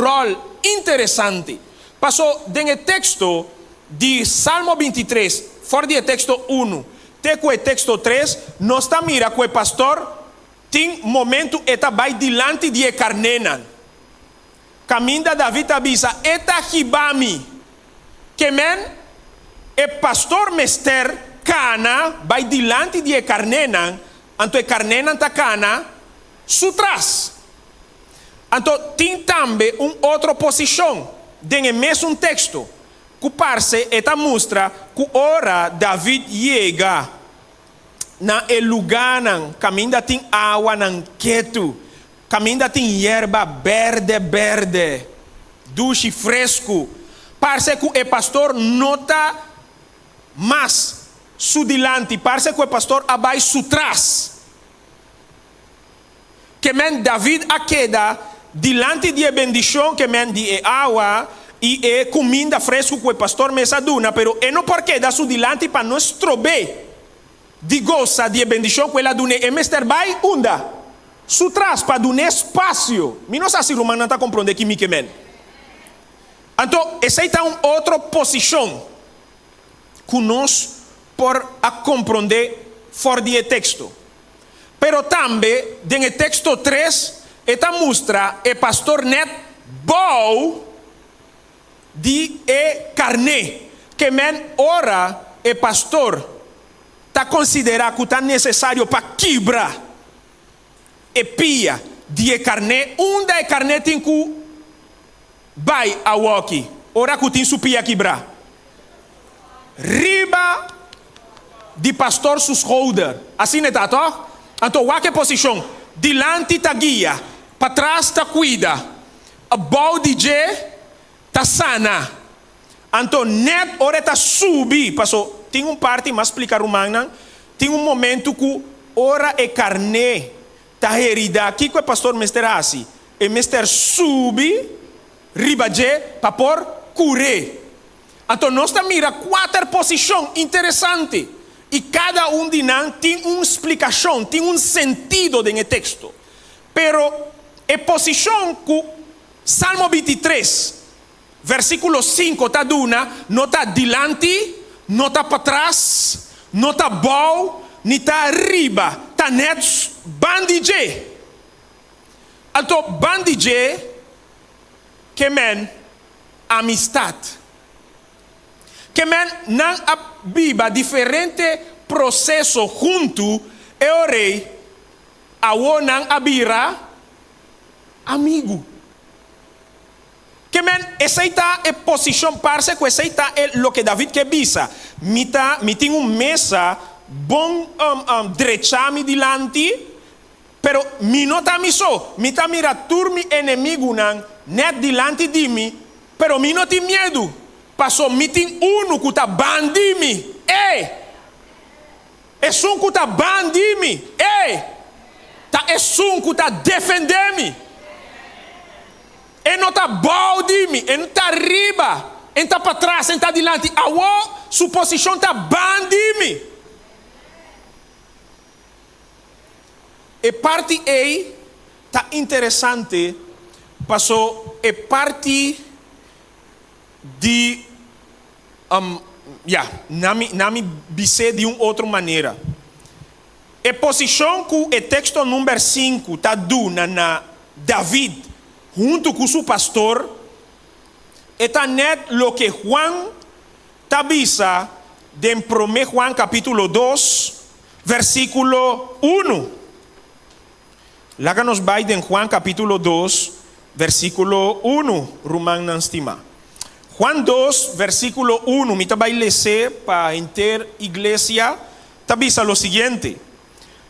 rol interessante. Passou no texto de Salmo 23, fora de texto 1, até o texto 3, nós está mira que o pastor tem momento eta vai dilante de carnena. Caminda David avisa, eta hibami, que men, o pastor mester cana vai dilante de carnena, anto e carnena ta cana, sutras. Então, tem também outra posição, dentro do mesmo texto, que parece esta mostra que ora David chega na lugar, caminha tem água quieto, caminha tem erva verde, doce, fresco, parece que o pastor não está mais su dilante, parece que o pastor abai su trás. Que men David a queda dilante de bendição que men de água e comida fresca que o pastor mesa duna, pero não porque dá su dilante para nuestro bem de goza de bendição que ela dune e mester bai unda su trás para dune espaço. Mi não sei se o romano está compreendendo que me men. Então, essa é uma outra posição que nós por a compreender fora de texto. Pero também, no texto 3, esta mostra o pastor net bom de carne, que men ora o pastor está considerado que está necessário para quebrar e pia de carne, onde a carne tem que vai a walkie, ora que tem supia quebrar. Riba de pastor sus holder, assim é tá? Então, qual é a posição? Dilante tá guia, para trás tá cuida, a bom DJ tá sana. Então, net ora tá subir, passou. Tem parte, mas explicar humana, tem momento que ora é carne, tá herida. Aqui que o pastor mester assim, e mester subir, ribaje, para por curar. Então, nós tá mira 4 posições interessantes. E cada de nós tem uma explicação, tem um sentido no texto. Pero a posição que Salmo 23, versículo 5, está duna, não está dilante, não está para trás, não está bom, nem está arriba, está net bandije. Então, bandije, que men, amistade. Que men não abiba diferente processo junto e o rei a o não abira amigo. Que men aceita a posição parça que aceita o que David que bisa. Mi tem mesa bom derecha mi dilante, pero mi não tá miso. Mi tá mira turmi inimigo não net dilante de mim, pero mi não tem medo. Passou meeting uno que está bandimi. É um que está bandimi. É um que está defendendo-me. E não está bom de mim. E não está arriba. E está para trás. E está adiante. A sua posição está bandimi. E parte A está interessante. Passou e parte de nami bise de uma outra maneira. A posição que o texto número 5 está dando na David junto com seu pastor está net lo que Juan está bisa de 1 Juan capítulo 2 versículo 1. Lá nos vai de Juan capítulo 2 versículo 1, Román não estima. Juan 2, versículo 1, me vai ler para inter iglesia, tabisa lo siguiente.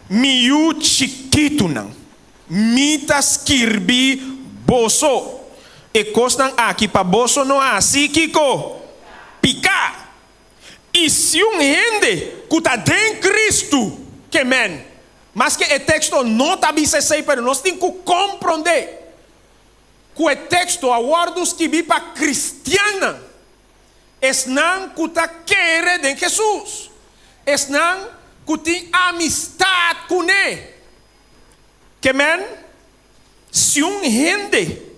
Miu chiquito não, mitas kirbi boso, e costan aqui para boso não há, assim kiko, pica. E se gente que está dentro de Cristo, que men, mas que o texto não tabisa sei, pero nós temos que compreender. Que o texto, a wordos que vi para cristiana, não que está querendo de Jesus, não que tem amistade com ele. Que men, se gente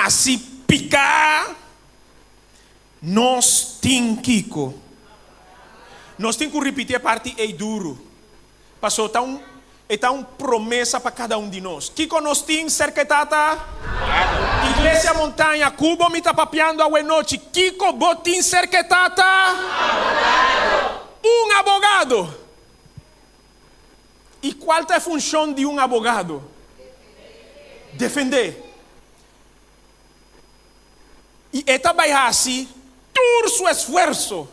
se picar, nós temos que repetir a parte é duro. Passou tão Está uma promessa para cada de nós. Kiko nós temos cerca tata? Igreja Montanha, Cubo me está papiando a noite. Kiko botin cerca tata? Abogado. E qual é a função de abogado? Defender. E esta vai assim, todo seu esforço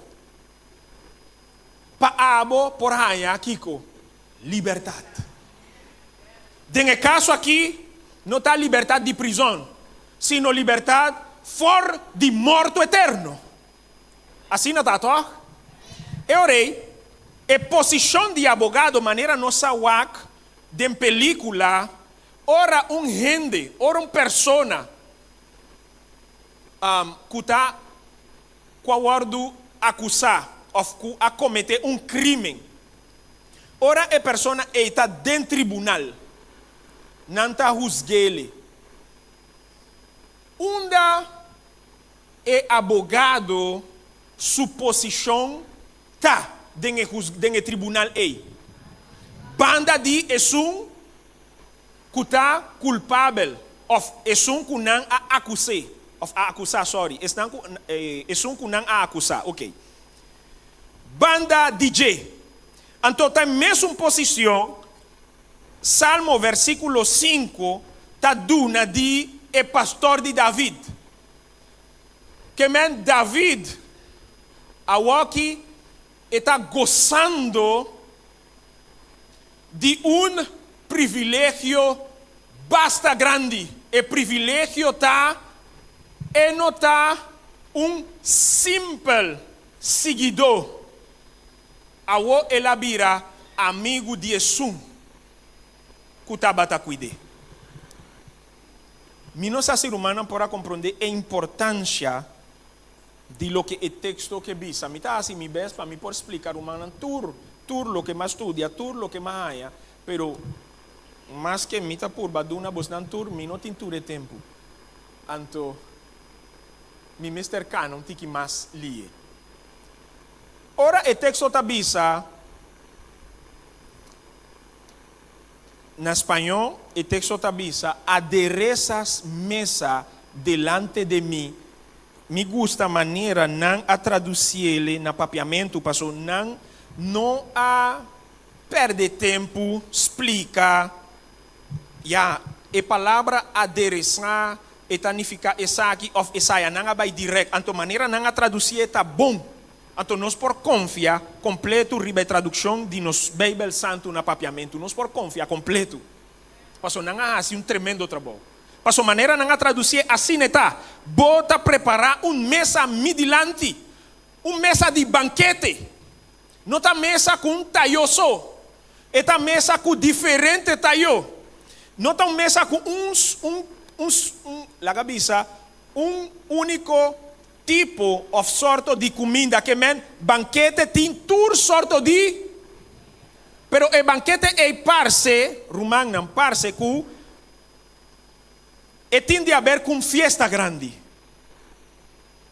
para abo por ganhar, Kiko, liberdade. Nesse caso aqui, não está liberdade de prisão, sino liberdade for de morto eterno. Assim não está, toch? Eu orei, a posição de abogado, maneira nossa wak, de película, ora gente, ora persona, que está coaguardo acusar, ou a cometer crime. Ora a persona está dentro tribunal, não está juzgado. Onda é abogado, sua posição está dentro do tribunal. Banda de é que está culpável, ou é que não a acusar. Sorry. É que não a acusar. Ok. Banda DJ. Então, tem a mesma posição, Salmo, versículo 5, está duna de pastor de David. Que David, aqui, está gozando de privilégio basta grande. O privilégio está não está simples seguidor. Awo ela vira amigo de Jesus. Kutabata cuide. Nossa ser humana para compreender a importância de lo que o texto que visa. Me está assim, me ves para me por explicar humana tur lo que mais estudia, tur lo que mais haya, pero mais que me está por baduna bosnan tur, me não tem tur tempo. Anto mi Mr. Canon tiki mais lie. Ora o texto te avisa, na espanhol, o texto te avisa, aderezas mesa delante de mim. Me gusta a maneira não a traduzir ele na papiamento, passou não a perder tempo, explica. A palavra aderezar, etanificar essa aqui, of essa não vai direto, então maneira não a traduzir está bom. Então, nós por confiar completo riba a tradução de nos Bíblia Santo na papiamento. Nós por confiar completo. Passou não há assim tremendo trabalho. Passou maneira não a traduzir assim está. Bota preparar mesa midilante. Mesa de banquete. Não está mesa com taio só. Esta mesa com diferente taio. Não está mesa com único tipo of sorto de comida que banquete tem tur sorto de, pero o banquete é parce, rumang não parce cu, e tem de haver com fiesta grande.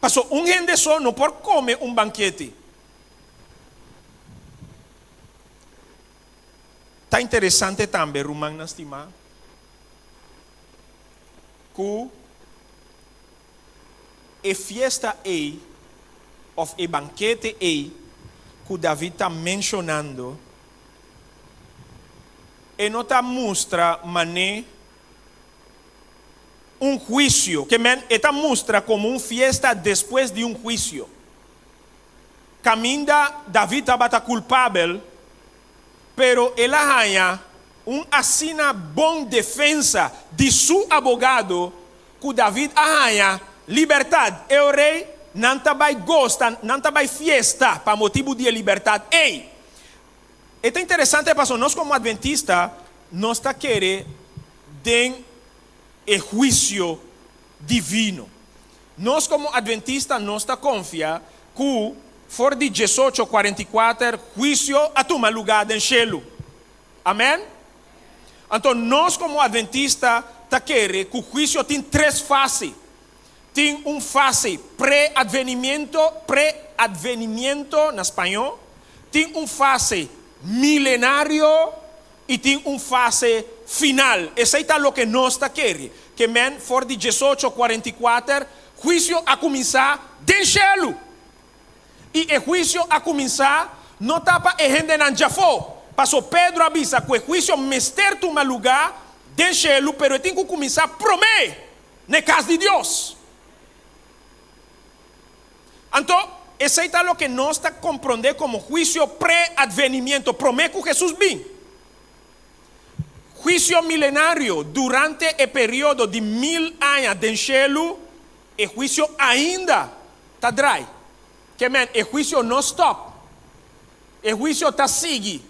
Passou gente só não pode comer banquete. Tá interessante também, rumang na estima, cu e fiesta of e banquete que David está mencionando, e não está mostra mané juízo, que está mostra como fiesta depois de juízo. Caminda David estava culpável, pero ele ganha assina bom defesa de seu abogado, que David ganha liberdade. O rei não vai gostar, não vai fiesta para motivo de liberdade. É interessante, pastor, nós como adventistas, nós está querendo o juízo divino. Nós como adventistas, nós está confia que for de 18:44, juízo a tomar lugar no céu. Amém? Então, nós como adventistas, está querendo que o juízo tem 3 fases. Tem fase pré-advenimiento na espanhol, tem fase milenario e tem fase final. Esse é o que nós está querendo. Que for de 18:44, juízo a começar do céu. E o juízo a começar não está para a gente não já foi. Passou Pedro avisa que o juízo mester toma lugar do céu, pero tem que começar prometer na casa de Deus. Então, esse é o que nós está compreendendo como juízo pré-advenimiento. Promete que Jesus vem. Juízo milenário durante o período de 1000 anos do céu, o juízo ainda está dry. Que man, o juízo não stop. O juízo está sigue.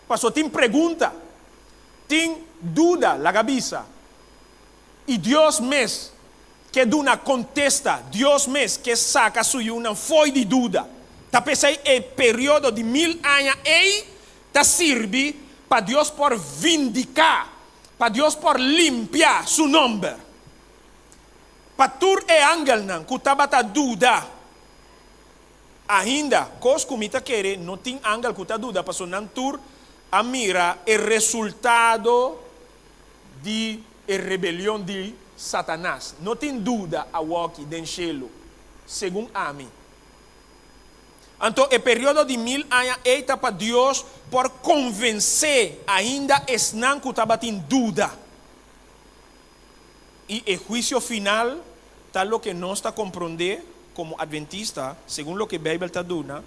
Pastor, tem pergunta, tem dúvida na cabeça. E Deus mesmo que duna contesta, Deus mesmo que saca suyo não foi de dúvida. Tá pensando é período de 1000 anos e tá serve para Deus por vindicar, para Deus por limpar seu nome. Para tur e angel não, que tava tá dúvida. Ainda, cos comita querer, não tem angel que tá dúvida, para não tur a mira o resultado de rebelião de Satanás. Não tem dúvida a walk den cielo, segundo a mim. Então, o período de 1000 anos é para Deus por convencer ainda não que estava em dúvida. E o juízo final, tal lo que nós está compreender como adventista, segundo o que a Bíblia está dando,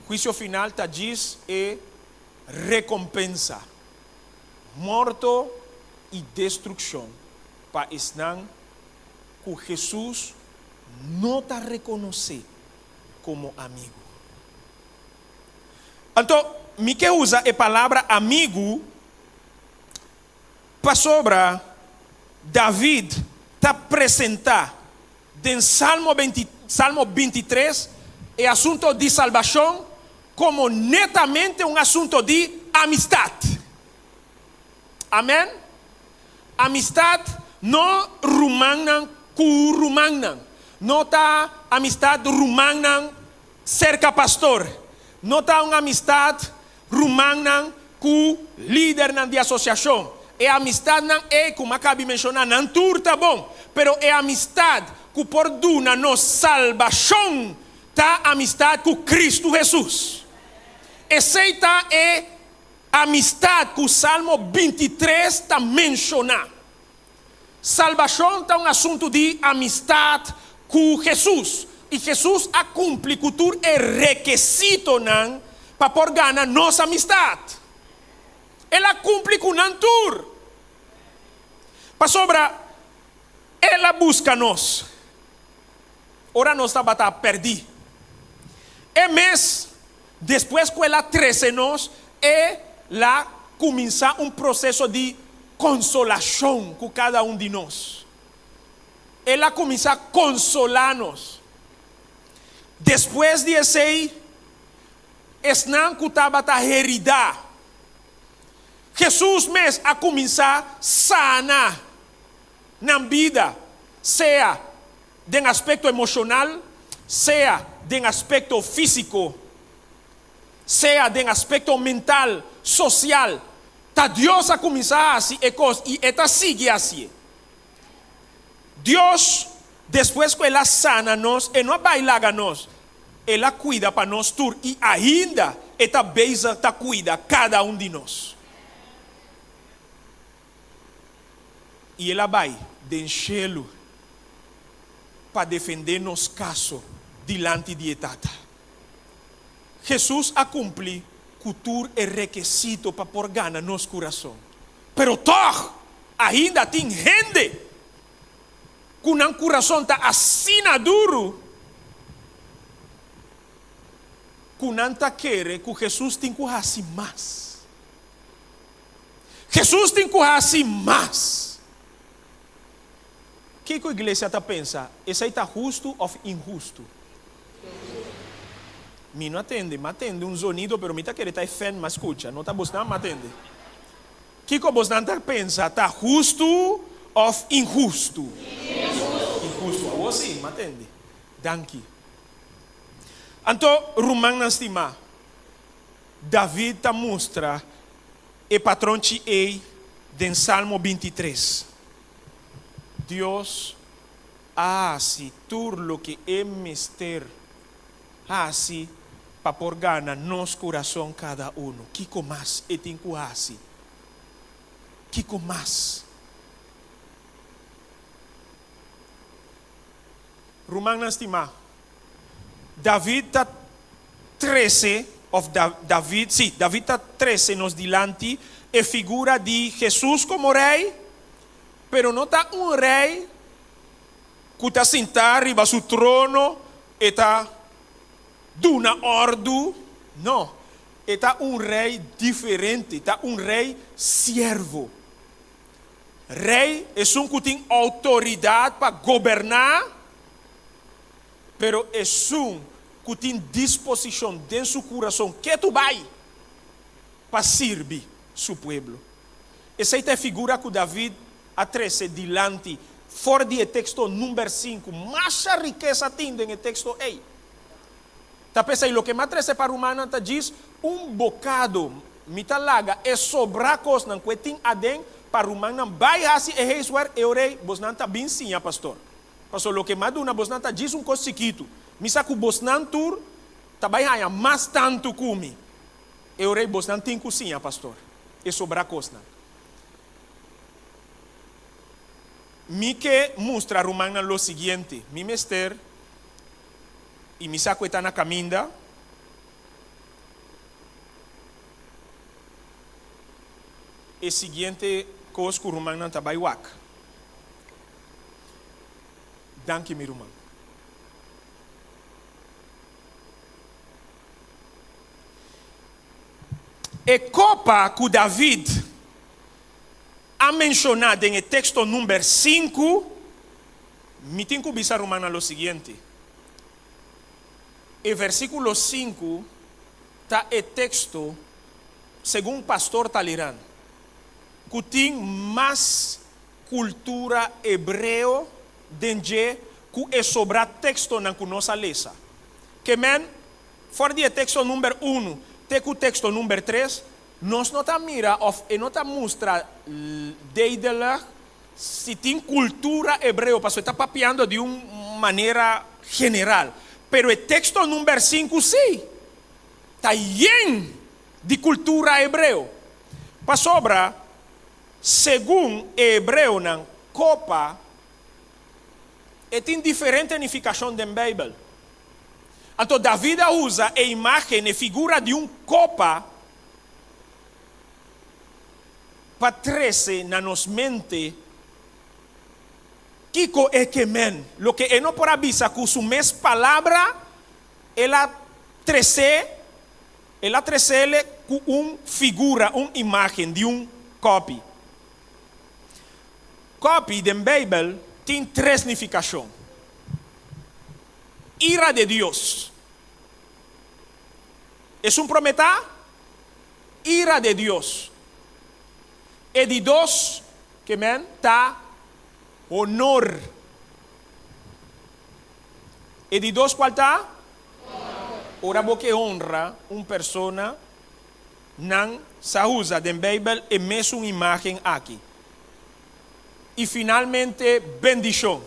juízo final está diz é recompensa, morto e destruição para esnan que Jesus não está reconhecer como amigo. Então, me que usa a palavra amigo para sobra David está apresentar em Salmo 23 o assunto de salvação como netamente um assunto de amistade. Amém? Amistade não rumana com rumana. Não está amistade rumana cerca pastor. Não está uma amistade rumana com líder de associação. É amistade não é, como acabei de mencionar, não tudo tá bom. Pero é amistade que por duna nos salvação tá amistade com Cristo Jesus. Essa é amistade que o Salmo 23 está mencionando. Salvação está um assunto de amistade com Jesus. E Jesus a cumpre com tudo é requisito para por ganhar nossa amistade. Ela cumpre com nantur. Para sobra, ela busca nós. Ora nós estava a perder. É mês, depois que ela trece nós, ela começa um processo de consolação com cada um de nós. Ela começa a consolar-nos. Depois de esse, não que estava a heredar. Jesus mesmo a começar a sanar na vida, seja de aspecto emocional, seja de aspecto físico, seja de aspecto mental, social. Tá Deus a começar assim e esta sigue assim. Deus, depois que ela sana nós, e não bailaga nós, ela cuida para nós tudo e ainda esta beisa tá cuida cada um de nós. E ela vai deixá-lo para defender nos casos diante de etata. Jesus a cumprir cultura é requisito para pôr gana nos coração. Pero toch, ainda tem gente com um coração está assim duro, que não está querendo que Jesus tem que fazer mais. Jesus tem que fazer mais. O que a igreja está pensando? Esse aí está justo ou injusto? Me não atende, me atende um sonido, pero me está querendo estar fã, mas escuta, não está buscando, me atende. O que você está pensando? Está justo ou injusto? Injusto. Ou sim, me atende. Danke. Então, Romano estima, David está mostra o patrão que é em Salmo 23. Deus hace tudo lo que é mister, hace para por gana nos coração cada um. Kiko mais e tem que hacer. Kiko mais. Romano estima, David está 13 David está 13 nos dilante e figura de Jesus como rei. Pero não está um rei que está sentado arriba su trono, está de una ordem. No, está un rey diferente, está un rey siervo. Rei é um que tem autoridade para governar, pero é um que tem disposição dentro do seu coração que tu vai para servir seu povo. Essa é a figura que David atrece dilante, fora do texto número 5, mais a riqueza tem no texto 8. Tá pensando, o que me atrece para o humano diz, bocado, mitalaga, é sobrar coisa que tem adentro, para o humano, vai assim, é isso, eu vos não está bem sim, pastor. Pastor, o que mais duna, vos não está diz coisa chiquito. Me saco vos não tur, tá vai aí, mais tanto como. Eu vos não tem cozinha, pastor. É sobrar coisa. Me que mostra romana lo seguinte, mi mester e mi saco está na caminda. E seguinte coisa que o romano está vai wak. Danke mi romano. E copa que David a mencionado no texto número 5, me tem que visar romana lo seguinte. E versículo 5 está o texto, segundo o pastor Talirán, que tem mais cultura hebreu denje que é sobre texto na que nós lesa. Que men, fora de texto número 1, tem o texto número 3, nós não tá mira of e não tá mostra deidela se tem cultura hebreu, porque está papiando de uma maneira general. Pero o texto número 5 sim, está lleno de cultura hebreu. Para sobra, segundo hebreu na copa, tem diferente unificação da Bíblia. Então, David usa a imagem e figura de copa para trazer na nossa mente Kiko é que men, lo que é não por avisar com sua mesma palavra, ela trazer com uma figura, uma imagem de copy. Copy da Bíblia tem três significações. Ira de Deus. É prometer? Ira de Deus. E de dos, que men, tá honor. E de dos, qual tá? Ora, porque honra uma pessoa, não se usa da Bíblia e mesmo uma imagem aqui. E finalmente, bendição.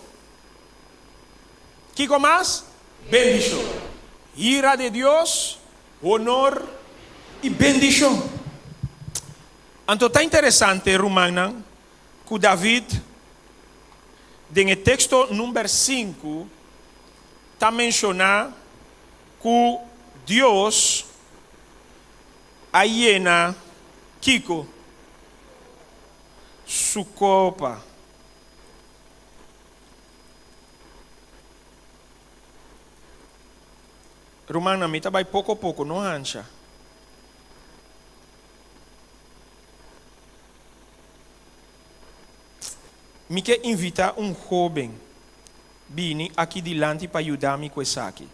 ¿Qué más? Bendición. Ira de Dios, honor y bendición. Entonces, está interesante, Romana, que David, en el texto número 5, está mencionando que Dios llena Kiko su copa. Romana, me vai pouco a pouco, não ancha. Me quer invitar jovem Bini aqui delante para ajudar-me com isso aqui.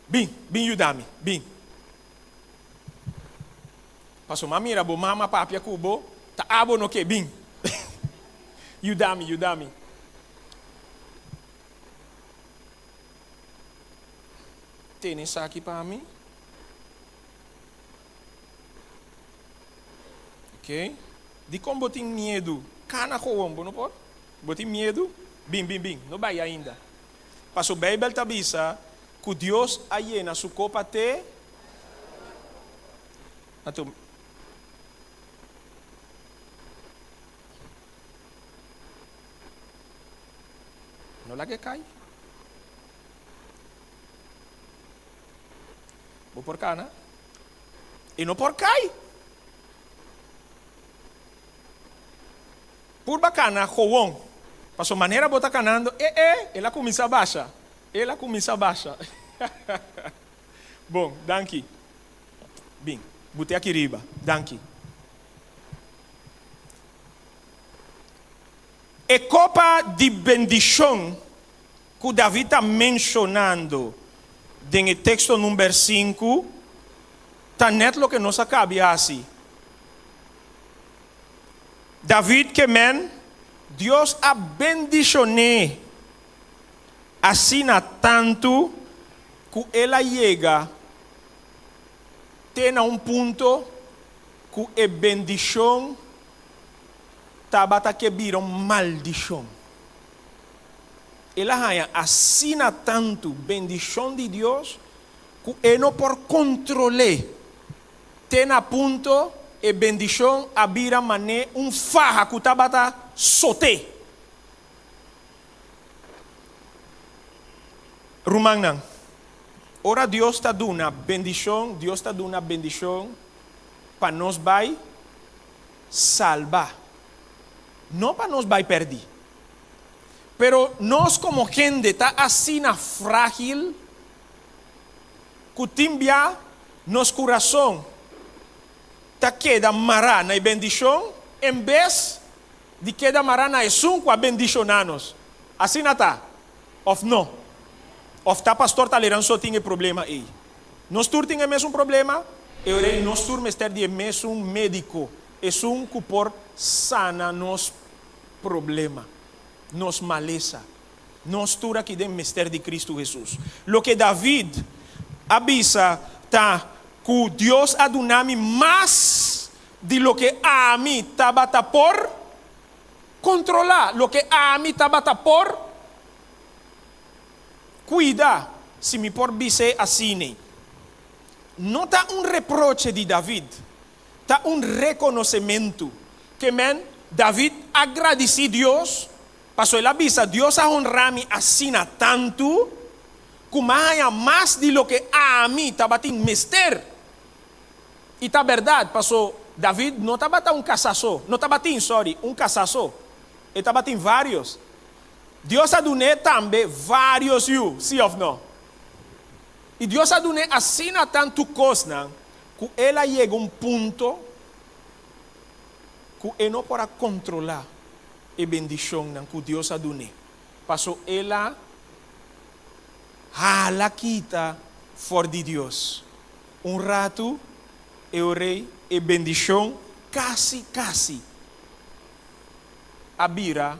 Bem ajudar-me, bem. Paso mamira bo mama papia kubo ta abo no ke bing. Ajudame. Tem isso aqui para mim? Ok? De como botem medo? Cana coombo, não pode? Botem medo? Bim. Não vai ainda. Paso Bíblia tabisa que Deus ayena su copa te. Então, não lá que cai. Vou por cá, né? E não por cai. Por bacana, João. Passou maneira botar canando. Ela começa a baixa. Ela começa a baixa. Bom, danke. Bem, botei aqui riba. Danke. E copa de bendição que Davi está mencionando no texto número 5, está neto o que nós acabamos assim. David que men, Deus a bendicioné assim tanto que ela chega tem ponto que a bendição tabata que vira maldição. Ela haya assim tanto bendição de Deus que ele não por controlar tem ponto e bendição a vira mané farra que tabata sote. Rumangnan. Ora Deus está dando bendição, Deus está dando bendição para nos vai salvar. Não para nos vai perder. Pero nós como gente está assim frágil que timbia nos coração ta queda mará na bendição em vez de queda mará na esun com a bendicionanos. Assim não está. Of não. Of tá pastor tá lerando só tinha problema aí. Nós tur tinha mesmo problema, eu nós tur mestre de mesmo médico. É um que por sana nos problema, nos maleza. Nós tur aqui de mestre de Cristo Jesus. Lo que David avisa tá que Deus adunami mais de lo que a mim tabata por controlar, lo que a mim tabata por cuida, se me por dizer assim. Não está reproche de David, está reconhecimento que David agradece a Deus, pasó ele avisa, Deus a honrar-me assim tanto, como há mais de lo que a mim estava em mester. E está verdade, pasó David não estava um casaço, não estava um casaço, ele estava em vários. Deus a dune também vários sim ou não? E Deus a dune assim tanto coisa que ela chega ponto que ele não pode controlar a bendição que Deus a dune. Passou ela la quita for de Deus. Rato eu rei e bendição casi abira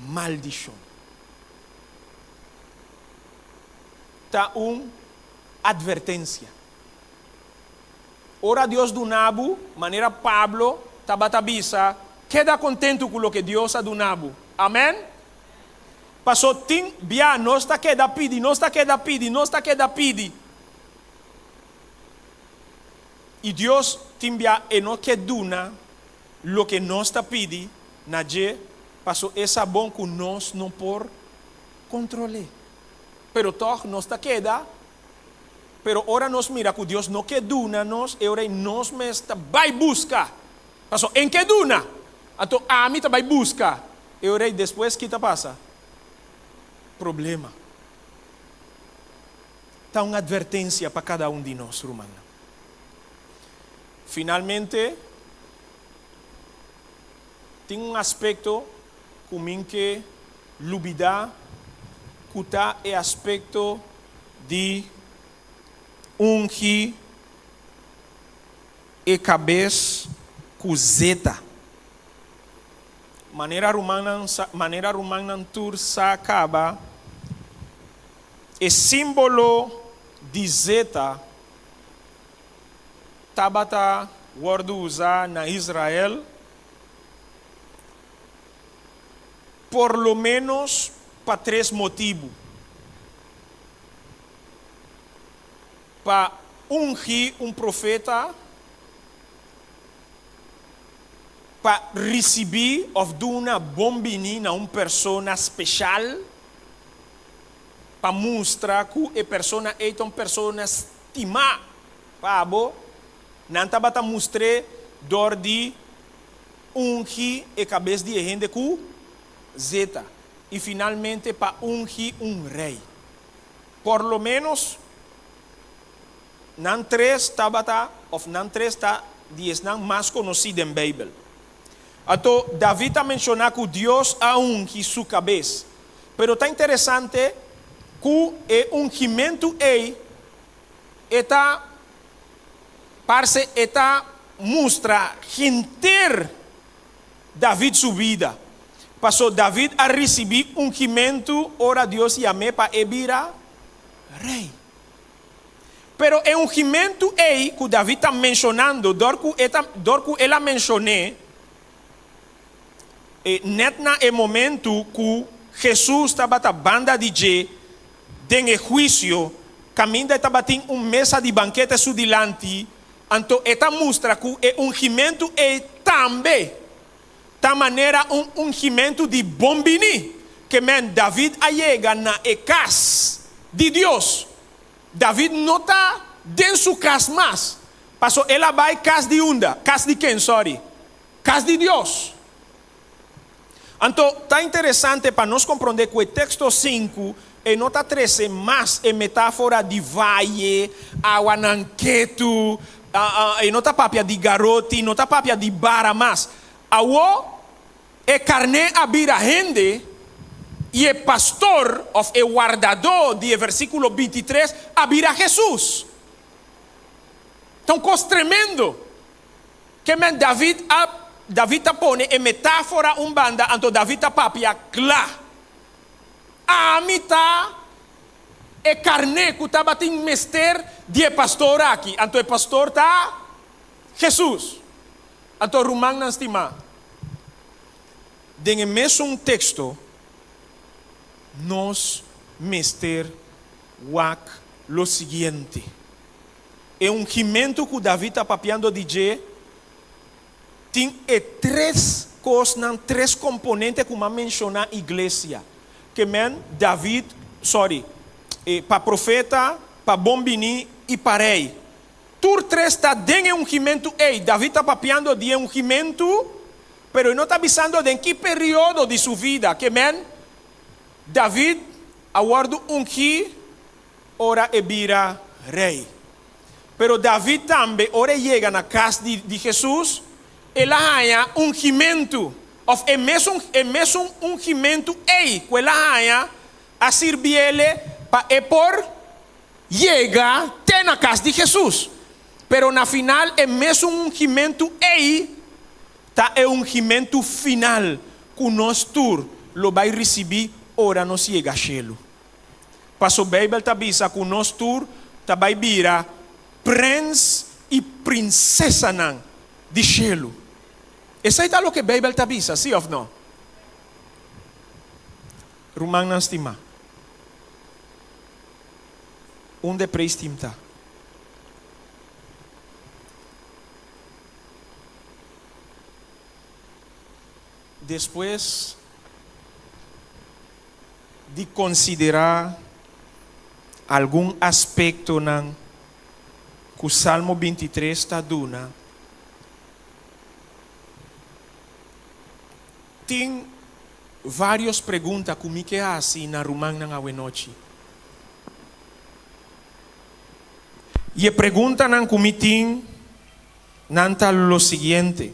maldição. Está advertência. Ora Deus do Nabu, maneira Pablo, tabatabisa, queda contento com o que Deus a do Nabu. Amém? Passou tim bia, nós está queda pidi, nós está queda pidi, nós está queda pidi. E Deus tim bia e não queduna lo que nós está pidi, na je passou essa bom que nós não por controle. Pero toch nós está queda. Pero ora nos mira que Deus não queduna nós, e ora nós mesmo vai buscar. Passou em queduna. Então a mim vai buscar. E ora depois que passa? Problema. Está uma advertência para cada de nós, Romana. Finalmente, tem aspecto que lubida, que é aspecto de ungir e cabeça com zeta. Maneira romana tur sa acaba e símbolo de zeta tabata word usar na Israel por lo menos para 3 motivos. Para ungir profeta, para receber ou dar uma bombini a uma pessoa especial, para mostrar que a persona é uma pessoa estimada. Pabo, não tá para mostrar dor de ungir a cabeça de gente com zeta. E finalmente para ungir rei. Por lo menos, não três tabata, ou não três tá, dias não mais conhecido em Bíblia. Então, David está mencionando que Deus ha ungido sua cabeça. Pero está interessante que o ungimento mostra inteiro David sua vida. Passou David a receber ungimento, ora Deus chamou para virar rei. Pero o ungimento que David está mencionando, dor que ela mencionou, net na momento que Jesus estava na banda de G, em juízo, caminho estava em mesa de banquete su dilante, então esta mostra que o ungimento também, da maneira ungimento de bombini, que David chega na casa de Deus. David não está dentro de sua casa mais, passou ela vai casa de onda, casa de quem, sorry? Casa de Deus. Então, está interessante para nós compreender que o texto 5 e nota 13 mais é metáfora de vale, água nanqueto, e nota papia de garoto, nota papia de bara mais. Awo é carne a bira gente e é pastor, ou é guardador, de versículo 23, a bira Jesus. Então, coisa tremendo. Que David pone em metáfora banda, então David papia clá. A mitad é carne que estava em mester de pastor aqui. Então o pastor está Jesus. Então Romano não estima. Em mesmo texto, nós mester lo seguinte. É ungimento que David está papiando de G. Tem três coisas, três componentes que mencionar a igreja. Que David, para profeta, para bombini e para rei. Tur três está dentro de ungimento. David está papiando de ungimento, mas não está avisando de que período de sua vida. Que David aguarda ungir, ora e vira rei. Pero David também, ora chega na casa de Jesus, ela há ungimento, ou é mesmo ungimento, que ela há a servir ele para por chegar até na casa de Jesus. Pero na final, é mesmo ungimento, tá é ungimento final, que nós tur lo vai receber, ora nós chega a chelo. Passo a Bíblia está bisa que nós tur tá vai virar príncipe e princesa de chelo. Isso é o que a Bíblia está bisa, sim ou não? Romano não estima. Onde preestimta? Depois de considerar algum aspecto que o Salmo 23 está dando, tem várias perguntas que me fazem na Romana na noite. E a pergunta que me tem é o seguinte: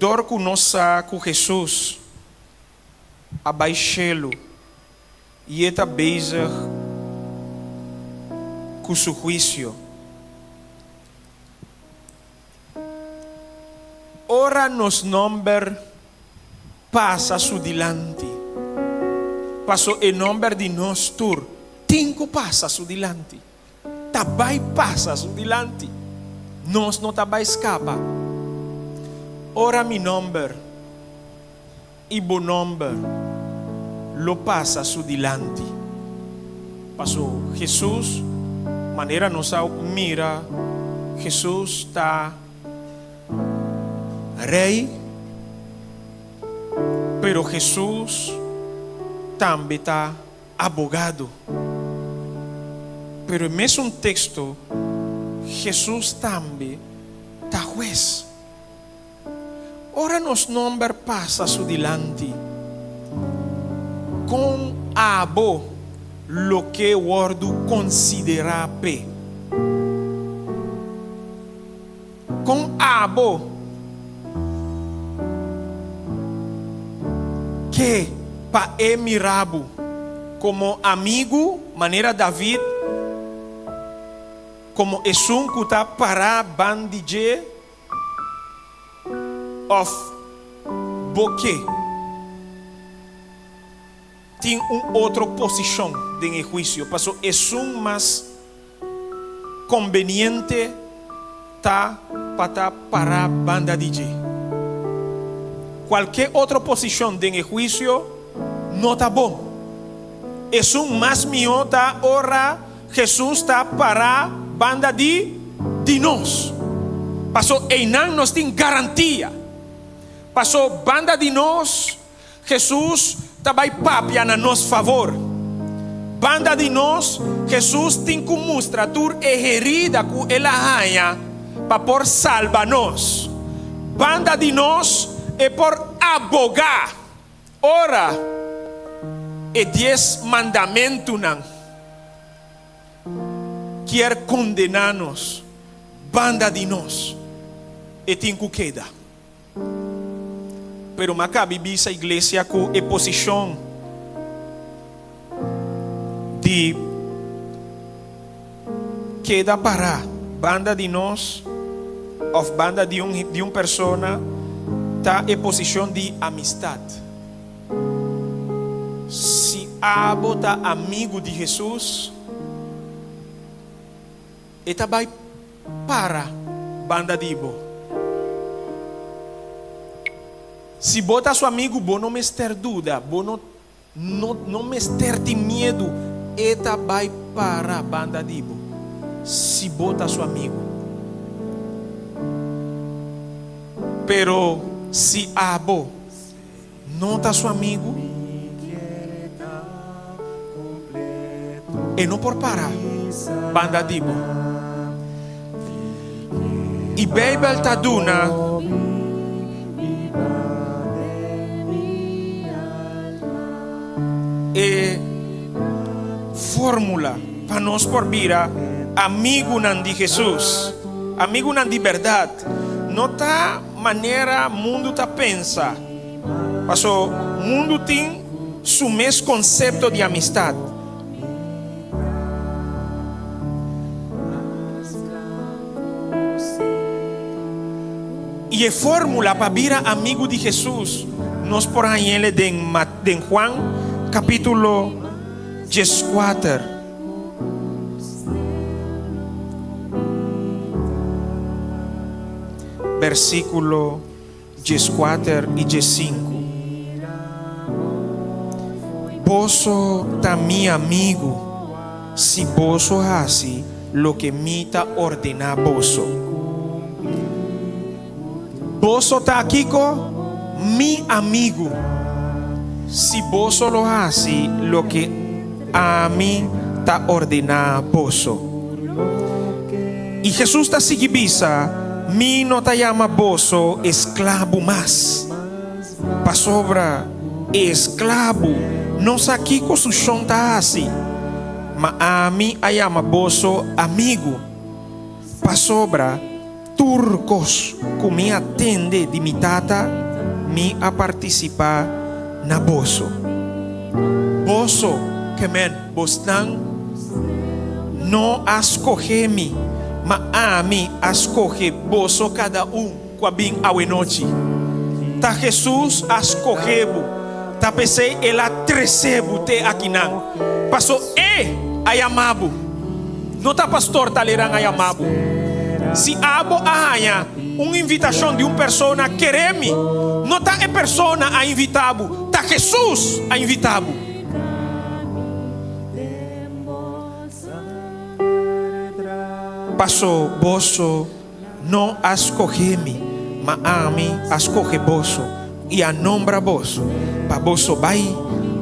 dor que nós com Jesus abaixelo e está beija com seu juízo. Ora nos nombre passa su dilante. Passou o nombre de nós tur. Cinco passa su dilante. Tabai passa su dilante. Nós não tabai escapa. Ora mi nombre e bom nombre lo passa su dilante. Passou Jesus, maneira nos mira, Jesus está rei, pero Jesus também está abogado. Pero en ese texto, Jesús também está juez. Ora nos nombre passa su dilante. Com abo lo que wordo considera pe. Com abo que pa mirabo como amigo, maneira David, como esun kuta para bandije of boque. Tem outra posição de juízo. Pasó es un más conveniente ta para banda DJ. Qualquer outra posição de juízo no está bom. Es un más mío ta ora Jesús ta para banda de nós. Pasó Einan nos tem garantia. Pasó banda de nós. Jesús vai papia na nosso favor. Banda de nós, Jesus tem que mostrar tur herida com ela rainha para por salvar nós. Banda de nós é por abogar. Ora, é 10 mandamentos não quer condenar-nos. Banda de nós é tem que quedar. Pero Maccabi bisa iglesia com a posição de queda para banda de nós ou banda de persona tá a posição de amistade. Se abo tá amigo de Jesus, eta vai para banda de Ibo. Se bota seu amigo, bom não me ter dúvida, bom não me ter medo, eta vai para a banda de Ibo. Se bota seu amigo. Pero se abo não está seu amigo, e não por parar banda de Ibo. E Bíblia está duna e fórmula para nós por vira amigo nan de Jesus, amigo nan de verdade. Não tá maneira mundo tá pensa. Passou mundo tem seu mesmo conceito de amistade. E a fórmula para vira amigo de Jesus nós por aí ele de Juan capítulo 14, versículo 14 e 5. Vosso tá mi amigo, se vosso hace lo que me tá ordena vosso. Vosso tá aqui com mi amigo. Si vos solo haces lo que a mí está ordenado vos. Y Jesús está siguiendo, mi no te llama vos esclavo más. Pa sobra esclavo, no sa aquí con su chonta así. Ma a mí llama vos amigo. Pa sobra turcos, que me atende de mi tata, me a participar na boso. Boso que men bostan no escoge-me, mas a mim escoge boso cada com bem ao noite. Ta Jesus escogebo, ta pensei ela trecebo te aqui não. Passou a amabo. Não tá pastor talerang a amabo. Se abo arranha uma invitação de uma pessoa querer-me, não tá a pessoa a invitá-lo, tá Jesus a invitá-lo. Passou, vosso não escoge-me, mas a mim escoge vosso e a nombra vosso, para vosso vai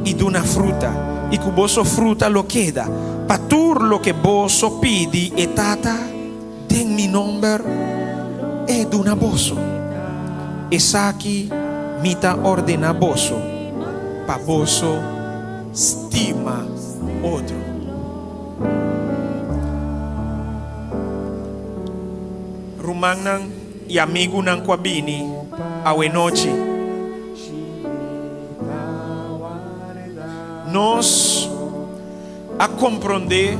e d'una fruta, e cu boso fruta lo queda, patur lo che boso pidi e tata, ten mi nomber ed una boso, e saki mita ordena boso, pa boso stima otro. Rumang nang e amigo nang kwabini awe noche. Nós a compreender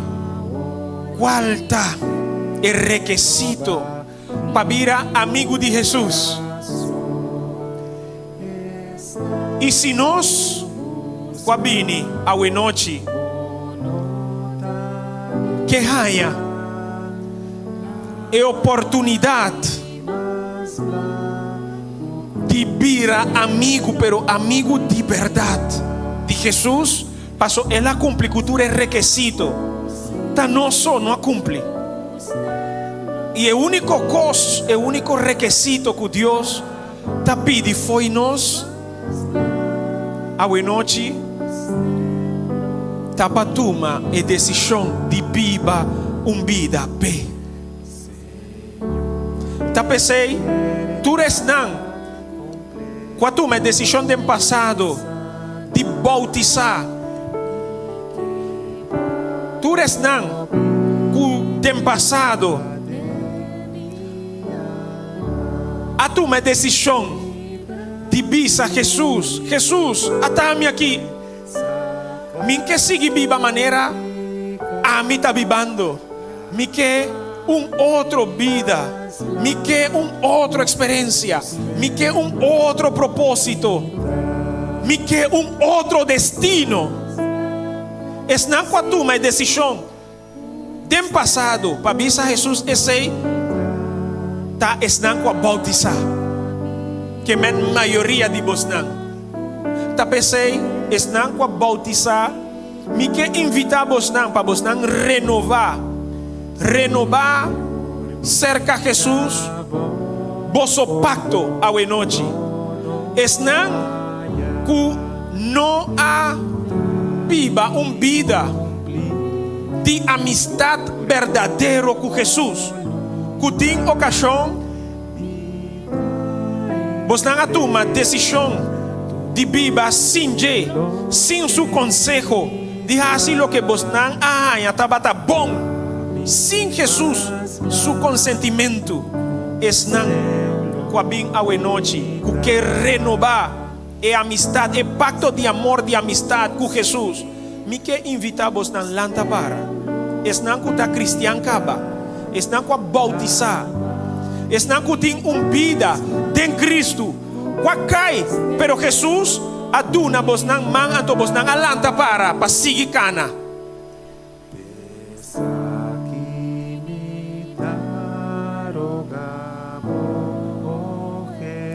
qual está o requisito para virar amigo de Jesus. E se nós, kwabini awe noche, que haya e oportunidade de virar amigo, pero amigo de verdade de Jesus, passou ela cumpre cultura é requisito, tá não só não cumpre. E o único coisa, o único requisito que Deus tá pedi foi nós a noite tá para tomar a decisão de viver vida bem. Tá pensei, tu és não, quando toma a decisão do passado de bautizar, tu és não, que do passado, a toma a decisão de bisa Jesus, atame aqui, me que siga viva maneira, a mim tá vivendo, me que outro vida, me quer outra experiência, me quer outro propósito, me quer outro destino. Es não com a tua decisão do passado para ver Jesus esse tá es não com a bautizar, que a maioria de vós não tá pensei es não com a bautizar, me quer invitar vós não para vós não renovar cerca a Jesus, vosso pacto a noite. Es não que não há viva vida de amistade verdadeira com Jesus, que tem ocasião, vos não toma decisão de viva sem seu conselho, de fazer o que vos não estava bom. Sem Jesus, seu consentimento, es não que bem a noite, que quer renovar a amistade, o pacto de amor, de amistade com Jesus. Me quer invitar vos na lanta para, es não que está cristiano caba, es não que bautizar, es não que tem vida de Cristo, que cai, pero Jesus aduna vos na man anto vos na lanta para seguir cana.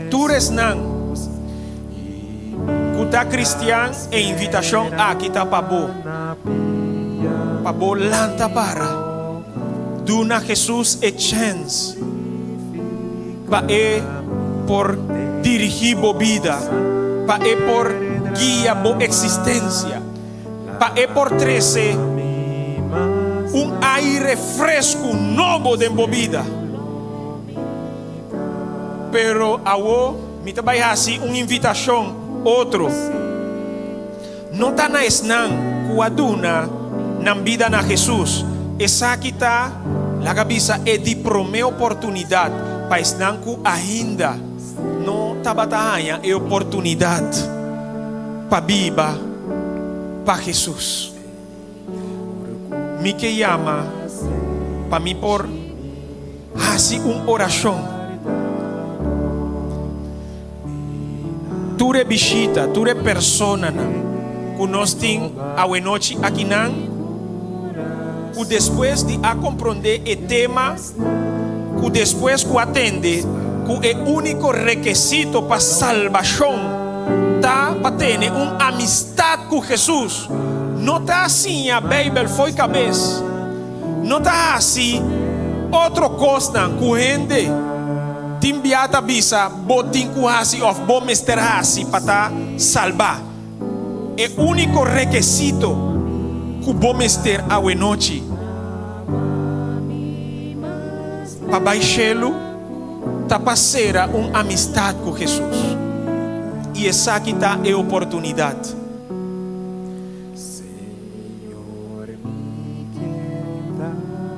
Tures não, kuta cristiano e invitação aqui tá pabo lanta para, duna Jesus e chance, pa por dirigir bo vida, pa por guia bo existência, pa por trazer aire fresco novo de bo vida. Pero awo me vai assim uma invitação outro não tá na esnan kuaduna na vida na Jesus essa que tá la cabeça é de prome oportunidade para esnan ku ainda não tabataya é oportunidade para viva para Jesus me que chama para me por assim oração. Ture visita, ture persona que nós tem a noite aqui não, que depois de a compreender o tema, que depois que atende, que é o único requisito para salvação, tá para ter uma amistade com Jesus. Não tá assim a Bíblia foi cabeça, não tá assim outra coisa que rende. Timbiata bisa botin kuhasi of bom mesterhasi para salvar. el único requisito que vamos a ter a noche para baixelo ta pasera una amistad con Jesús. Y esa aquí está la oportunidad.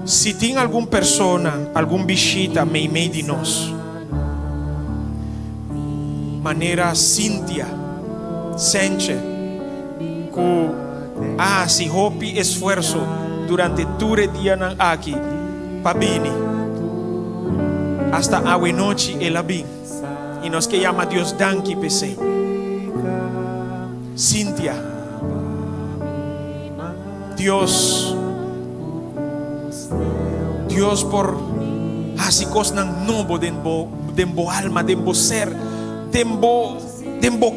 Si tiene alguna persona, algún visita meio de nós, manera Cynthia, Sánchez, que si hopi esfuerzo durante todo el día aquí, para venir, hasta a noche ela vem, y nos que llama Dios danki pese. Cynthia, Dios por así cosas novo dembo alma, dembo ser, dembo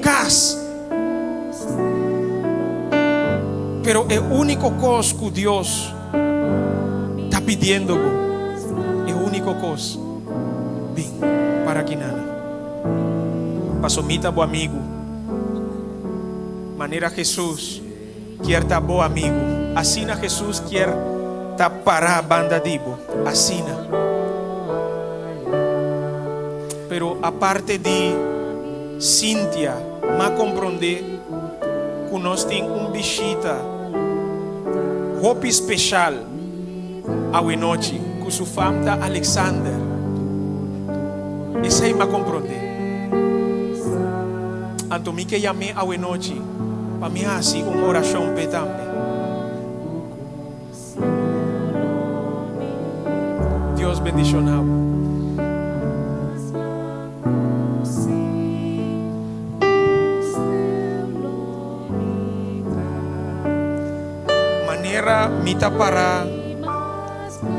cas. Pero el único cosa que Dios está pidiendo, el único cosa, ven para que nada. Pasó mita bo amigo, manera Jesús quiere estar bo amigo, así na Jesús quiere ta para banda dibo, así na. Pero aparte de Cynthia, ma comprende que nós tem visita hopi especial a noite com sua família Alexander. Esse aí ma comprende. Anto mi que chamei a noite para me fazer uma oração também. Dios bendicionado. Manera mita para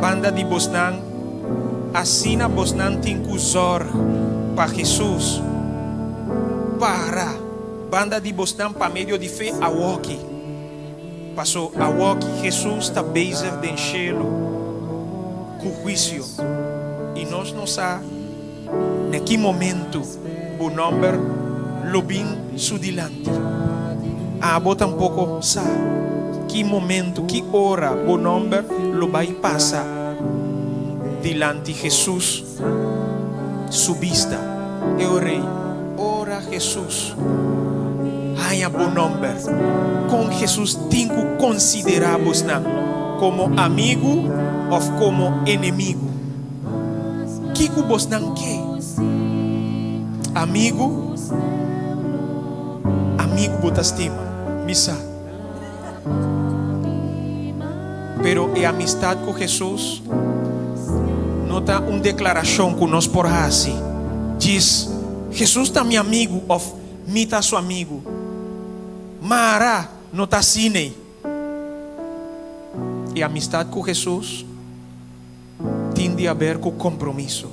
banda de Bosnan, asina Bosnan tem cusor para Jesus. Para banda de Bosnan para meio de fé a walkie. Passou a walkie, Jesus está bezig den cielo. Com juízo, e nós não sabemos em que momento o nome lo vem su dilante. Abo tampouco sabe que momento, que hora o nome lo vai passar dilante Jesus, su vista. Eu rei, ora Jesus, haya bom nome. Com Jesus tenho que considerar-vos como amigo ou como inimigo. Que vos não quer? Amigo, vos estima, misa. Pero a amistad com Jesus não está uma declaração que nós por assim. Diz, Jesus está meu amigo ou me está seu amigo. Mara não está assim. E a amistad com Jesus tem a ver com compromisso.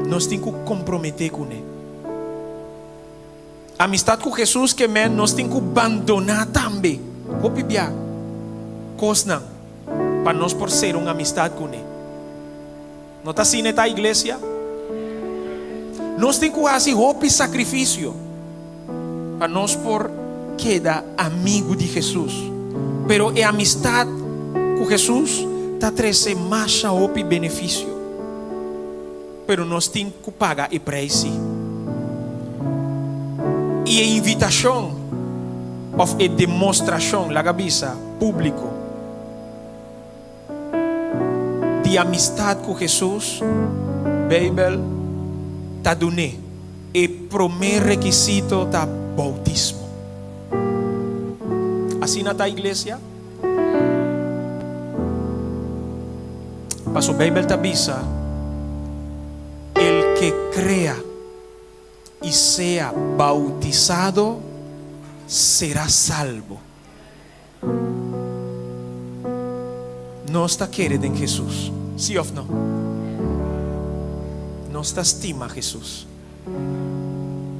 Nós temos que comprometer com Ele. A amistad com Jesus que nós temos que abandonar também. Vou pedir coisa para nós por ser uma amistad com Ele. Não está assim na igreja? Nós temos que fazer roupa sacrifício para nós por quedar amigo de Jesus. Pero a amistad com Jesus está trazendo mais e benefício. Pero nós temos que pagar o preço. E a invitação ou a demonstração, la gabisa, público de amistad com Jesus, Bíblia está dando. O primeiro requisito da bautismo. Assim na igreja, mas a Bíblia te avisa: el que crea y sea bautizado será salvo. No está querido en Jesús, ¿sí o no? No está estima a Jesús.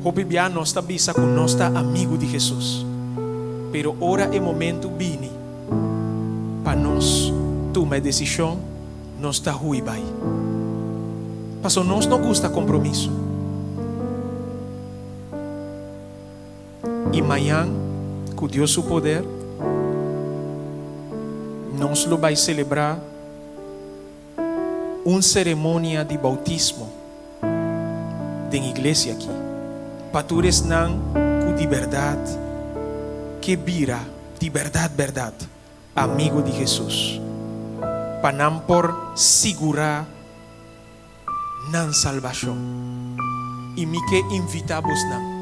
O Biblia no está avisa que no está amigo de Jesús. Pero ahora é momento vini para nós tomar decisão, nós está ruim vai. Pastor, nós não gosta compromisso. E amanhã com Deus seu poder, nós lo vai celebrar uma cerimônia de bautismo da igreja aqui. Patures não com de verdade, que vira de verdade, amigo de Jesus. Para não por segurar na salvação. E me que invitamos não.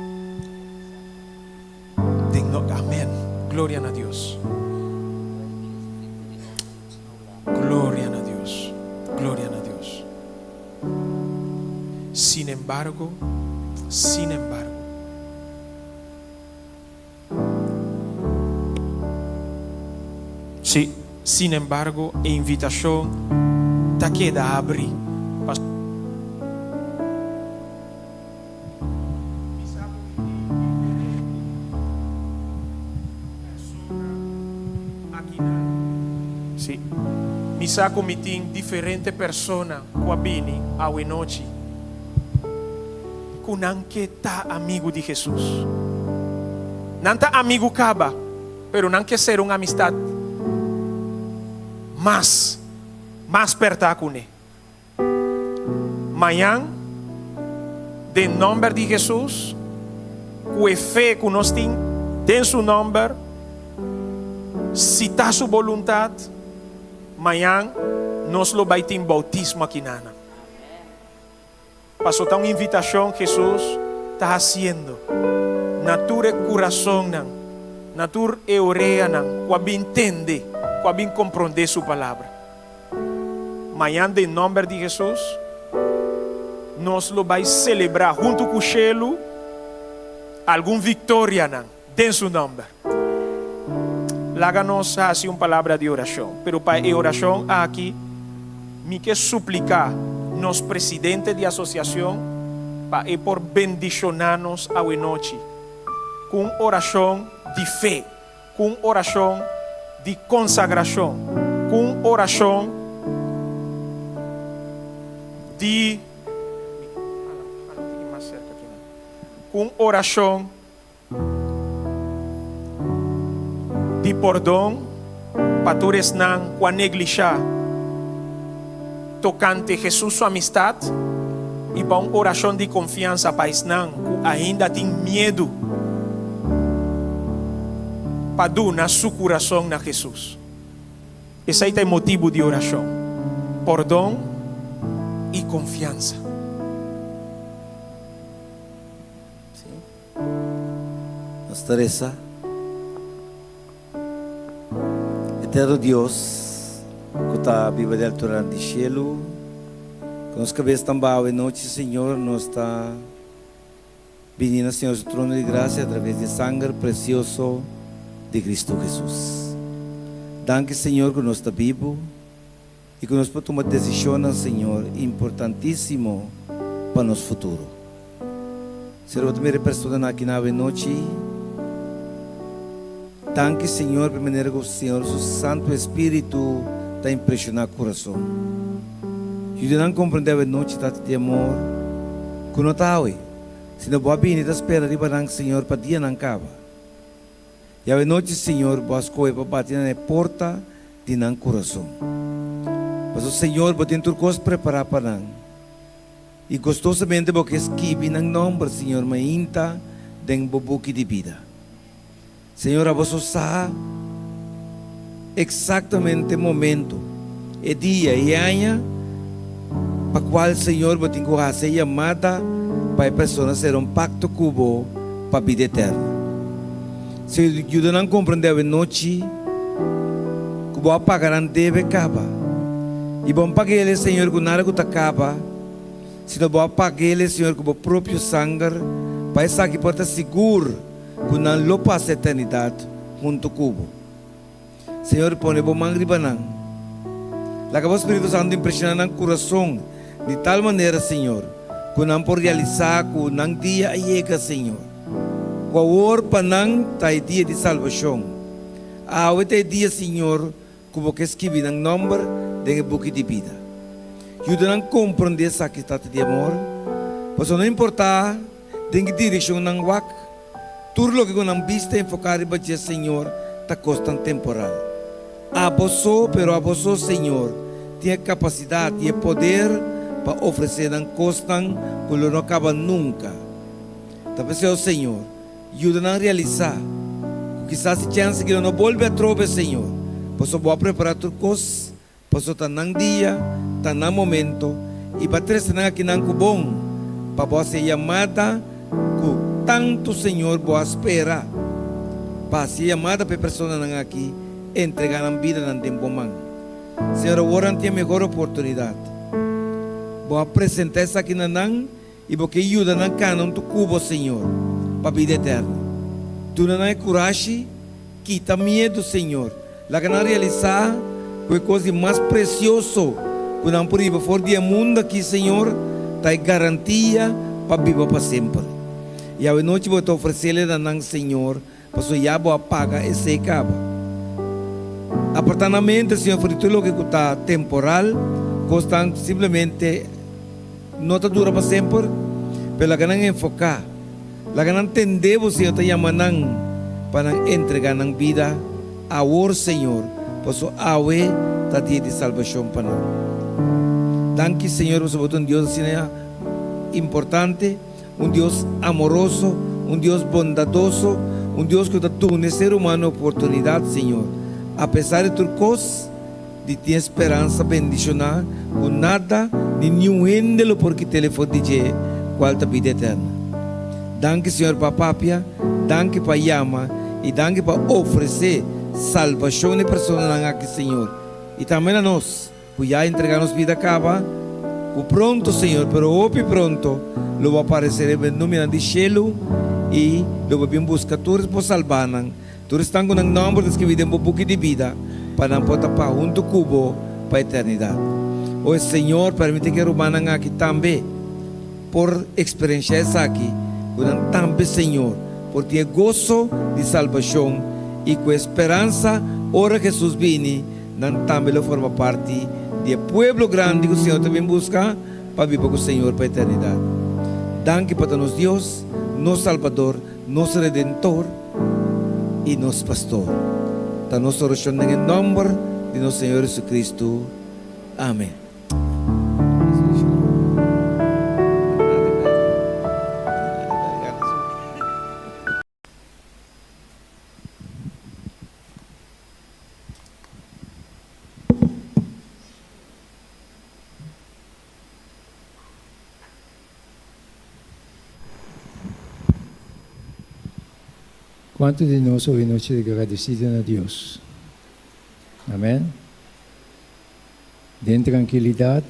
Amém. Glória a Deus. Glória a Deus. Glória a Deus. Sin embargo, sí, sin embargo, a invitação está queda a abrir. Sí. Misa comitim diferente persona qua bini a noite. Kunanke ta amigo de Jesus. Nanta amigo caba, pero não quer ser uma amistade mais pertacune. Manhã, de nome de Jesus, com a fé que nós temos, tem seu nome, se está sua vontade, manhã nós lo vai ter bautismo aqui nana. Passou uma invitação que Jesus está fazendo. Natura coração não, natura oreia não, com bem entender, com bem compreender sua palavra. Manhã, em nome de Jesus, nós lo vai celebrar junto com o Shelo alguma vitória não, em seu nome. Láganos assim uma palavra de oração, pero para a oração aqui, me quer suplicar nos presidente de associação para por bendicionar-nos a noite com oração de fé, com oração de consagração, com oração de com oração de perdão para todos não com a neglijar tocante Jesus sua amistade e para uma oração de confiança para não ainda tem medo para dar seu coração na Jesus. Esse aí é o motivo de oração, perdão e confiança.
Nos Teresa, eterno Deus, que está vivo de altura de cielo, que nos cabeça também noite, Senhor, nos está vindo, Senhor, su trono de graça através de sangue precioso de Cristo Jesus. Danke, Senhor, que nos está vivo e que nos pode tomar decisões, Senhor, importantíssimo para nosso futuro. Senhor, primeira pessoa aqui na noite. Danke, Senhor, por maneira que o Senhor, o Santo Espírito, está impressionando o coração. Eu não compreendo a noite de amor, que não está aí. Se não pode vir, espera de barang, Senhor, para dia não acaba. E a noite, Senhor, boas coisas para bater na porta de não coração. Mas o Senhor, vai ter tudo coisa preparar para nós. E gostosamente, porque esquive não nome, Senhor, mas ainda tem bobuque de vida. Senhor, você sabe exatamente o momento, o dia e ano para o qual, Senhor, você tem que fazer chamada para a pessoa ser um pacto cubo para a vida eterna. Se eu não compreender a noite, que vou pagar deve acabar. E vamos pagar ele, Senhor, que nada que acaba. Se não vou pagar ele, Senhor, com o próprio sangue, para estar aqui para estar seguro que não lo passa a eternidade junto com o cubo. Senhor, põe o mão de banana. Lá que o Espírito Santo impressiona no coração de tal maneira, Senhor, que não por realizar que não dia chega, Senhor. O amor para não está dia de salvação. A outra dia, Senhor, que você escreve no nome de book de vida. Eu não compreendo essa questão de amor. Mas não importa, tem que direção não wak. Tudo lo que con vista enfocar e batia, Senhor, tá costan temporal. Abosou, pero abosou, Senhor, tinha capacidade e poder para oferecer não costan, quando não acaba nunca. Talvez o Senhor ajuda a realizar. Quizás se chance que não volve a trocar, Senhor. Posso vou preparar tudo coisas, posso estar num dia, estar num momento, e para trazer aqui num bom, para você chamada, que tanto Senhor vou esperar, para ser chamada para pessoa aqui, entregar a vida num tempo man. Senhor, agora tem a melhor oportunidade. Vou apresentar isso aqui na nan e vou que ajuda na canon do cubo, Senhor, para a vida eterna. Tu não é coragem, quita medo, Senhor. Lá que não realizar, foi coisa mais preciosa que não por ir fora do mundo aqui, Senhor, tá garantia para viver para sempre. E a noite vou te oferecer na nan, Senhor, para que já vou apagar esse acaba. Apartamento, Senhor, foi tudo que está temporal, custa simplesmente não está dura para sempre, pela que não enfocar, la que não entender o Senhor te chamando para entregar na vida a o Senhor, por isso a we está dia de salvação para nós. Danke, Senhor, você botou Deus assim importante, Deus amoroso, Deus bondadoso, Deus que dá todo ser humano oportunidade, Senhor. Apesar de tudo coisas, de ter esperança bendicionar, com nada, de nenhum índolo porque telefone de qual a vida eterna. Danke, Senhor, para papia, danke para yama, e danke para oferecer salvação de pessoas aqui, Senhor. E também a nós, que já entregamos vida acaba, o pronto, Senhor, pero hoje pronto, lo vai aparecer em nome de cielo, e lo vai buscar todos por salvanan. Todos estão com o nome escrito em um book de vida para não poder para junto cubo para a eternidade. Hoje, Senhor, permite que rumanan aqui também, por experiência aqui, com também, Senhor, por ter gozo de salvação e com esperança, ora Jesus vini, não também lo forma parte do pueblo grande que o Senhor também busca para viver com o Senhor para a eternidade. Danke para nós, Deus, nosso Salvador, nosso Redentor e nosso Pastor. Está nossa oração em nome de nosso Senhor Jesus Cristo. Amém.
Quanto de nós hoje noite agradecidos a Deus? Amém? Dentro de tranquilidade,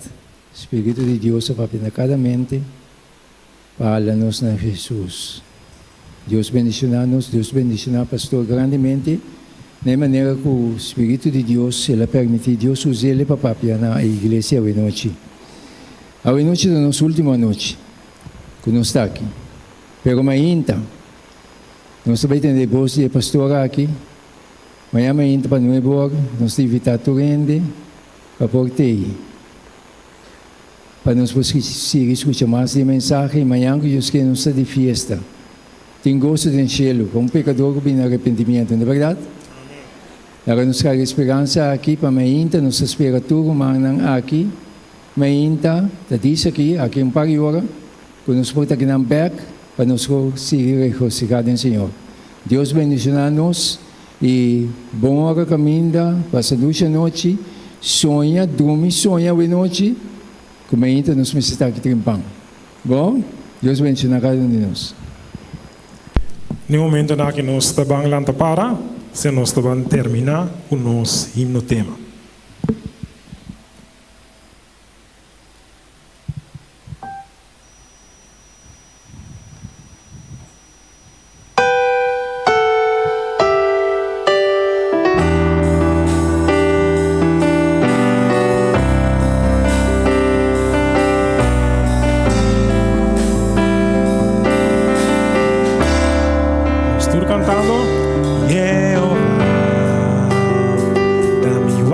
Espírito de Deus apapina cada mente, fala-nos na Jesus. Deus bendicionar-nos, Deus bendicionar o pastor grandemente, de maneira que o Espírito de Deus, ele permite Deus usar ele para papiar na igreja hoje noite. Hoje noite é a nossa última noite, que nós está aqui. Pero ainda, nós também temos voz de pastor aqui. Amanhã ainda para nós, nós invitar a rende para portei. Para nós conseguir escutar mais de mensagem, amanhã que Deus quer nos de festa. Tem gosto de enchê-lo, como pecador que vem arrependimento, não é verdade? Agora nós queremos esperança aqui, para amanhã nós espera tudo, mas aqui. Amanhã, está diz aqui um par de horas, quando nós portamos aqui na back, para nós conseguir regocijar em Senhor. Deus bendicionar-nos e bom hora caminha, passa a noite, sonha, dorme, sonha a noite, como ainda nós precisamos aqui trimpando. Bom, Deus bendicionar cada um de nós.
No momento na que nós estamos lá para, se nós estamos terminar o nosso himno tema. Cantando Jehová, dá-me o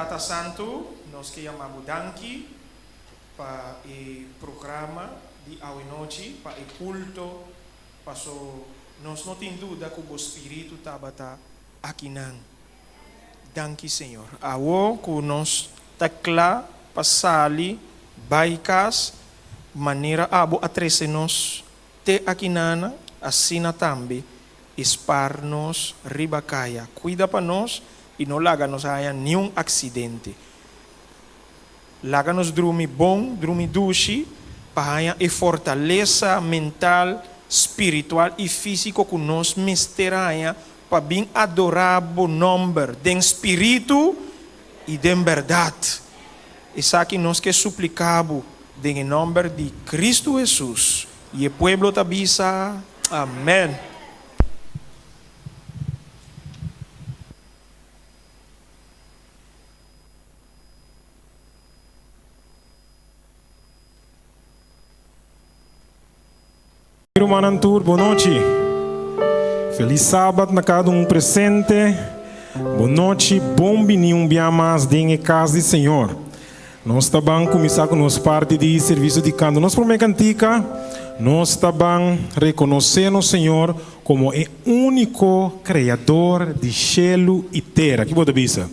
Tata Santo, nós que chamamos Danki para o programa de hoje noite, para o culto, passou nós não tem dúvida que o Espírito estava aqui não. Danke, Senhor. Awo que nós tecla passali baicas maneira abo atrese nós te aqui nana assina também espar nos ribacaia. Cuida para nós e não laga nos haya nenhum acidente. Laga nos drumi bom, drumi dushi, para haya e fortaleza mental, espiritual e físico que nós misteraya para bem adorar o nome de espírito e de verdade. Isso aqui nós que suplicamos em nome de Cristo Jesus. E o povo tabisa. Amém.
Manantur, boa noite. Feliz sábado na cada presente. Boa noite, bom vinho mais dentro da casa do Senhor. Nós também começamos com nossa parte de serviço de canto. Nós promete cantica, nós também reconhecemos o Senhor como o único criador de céu e terra. Que pode dizer?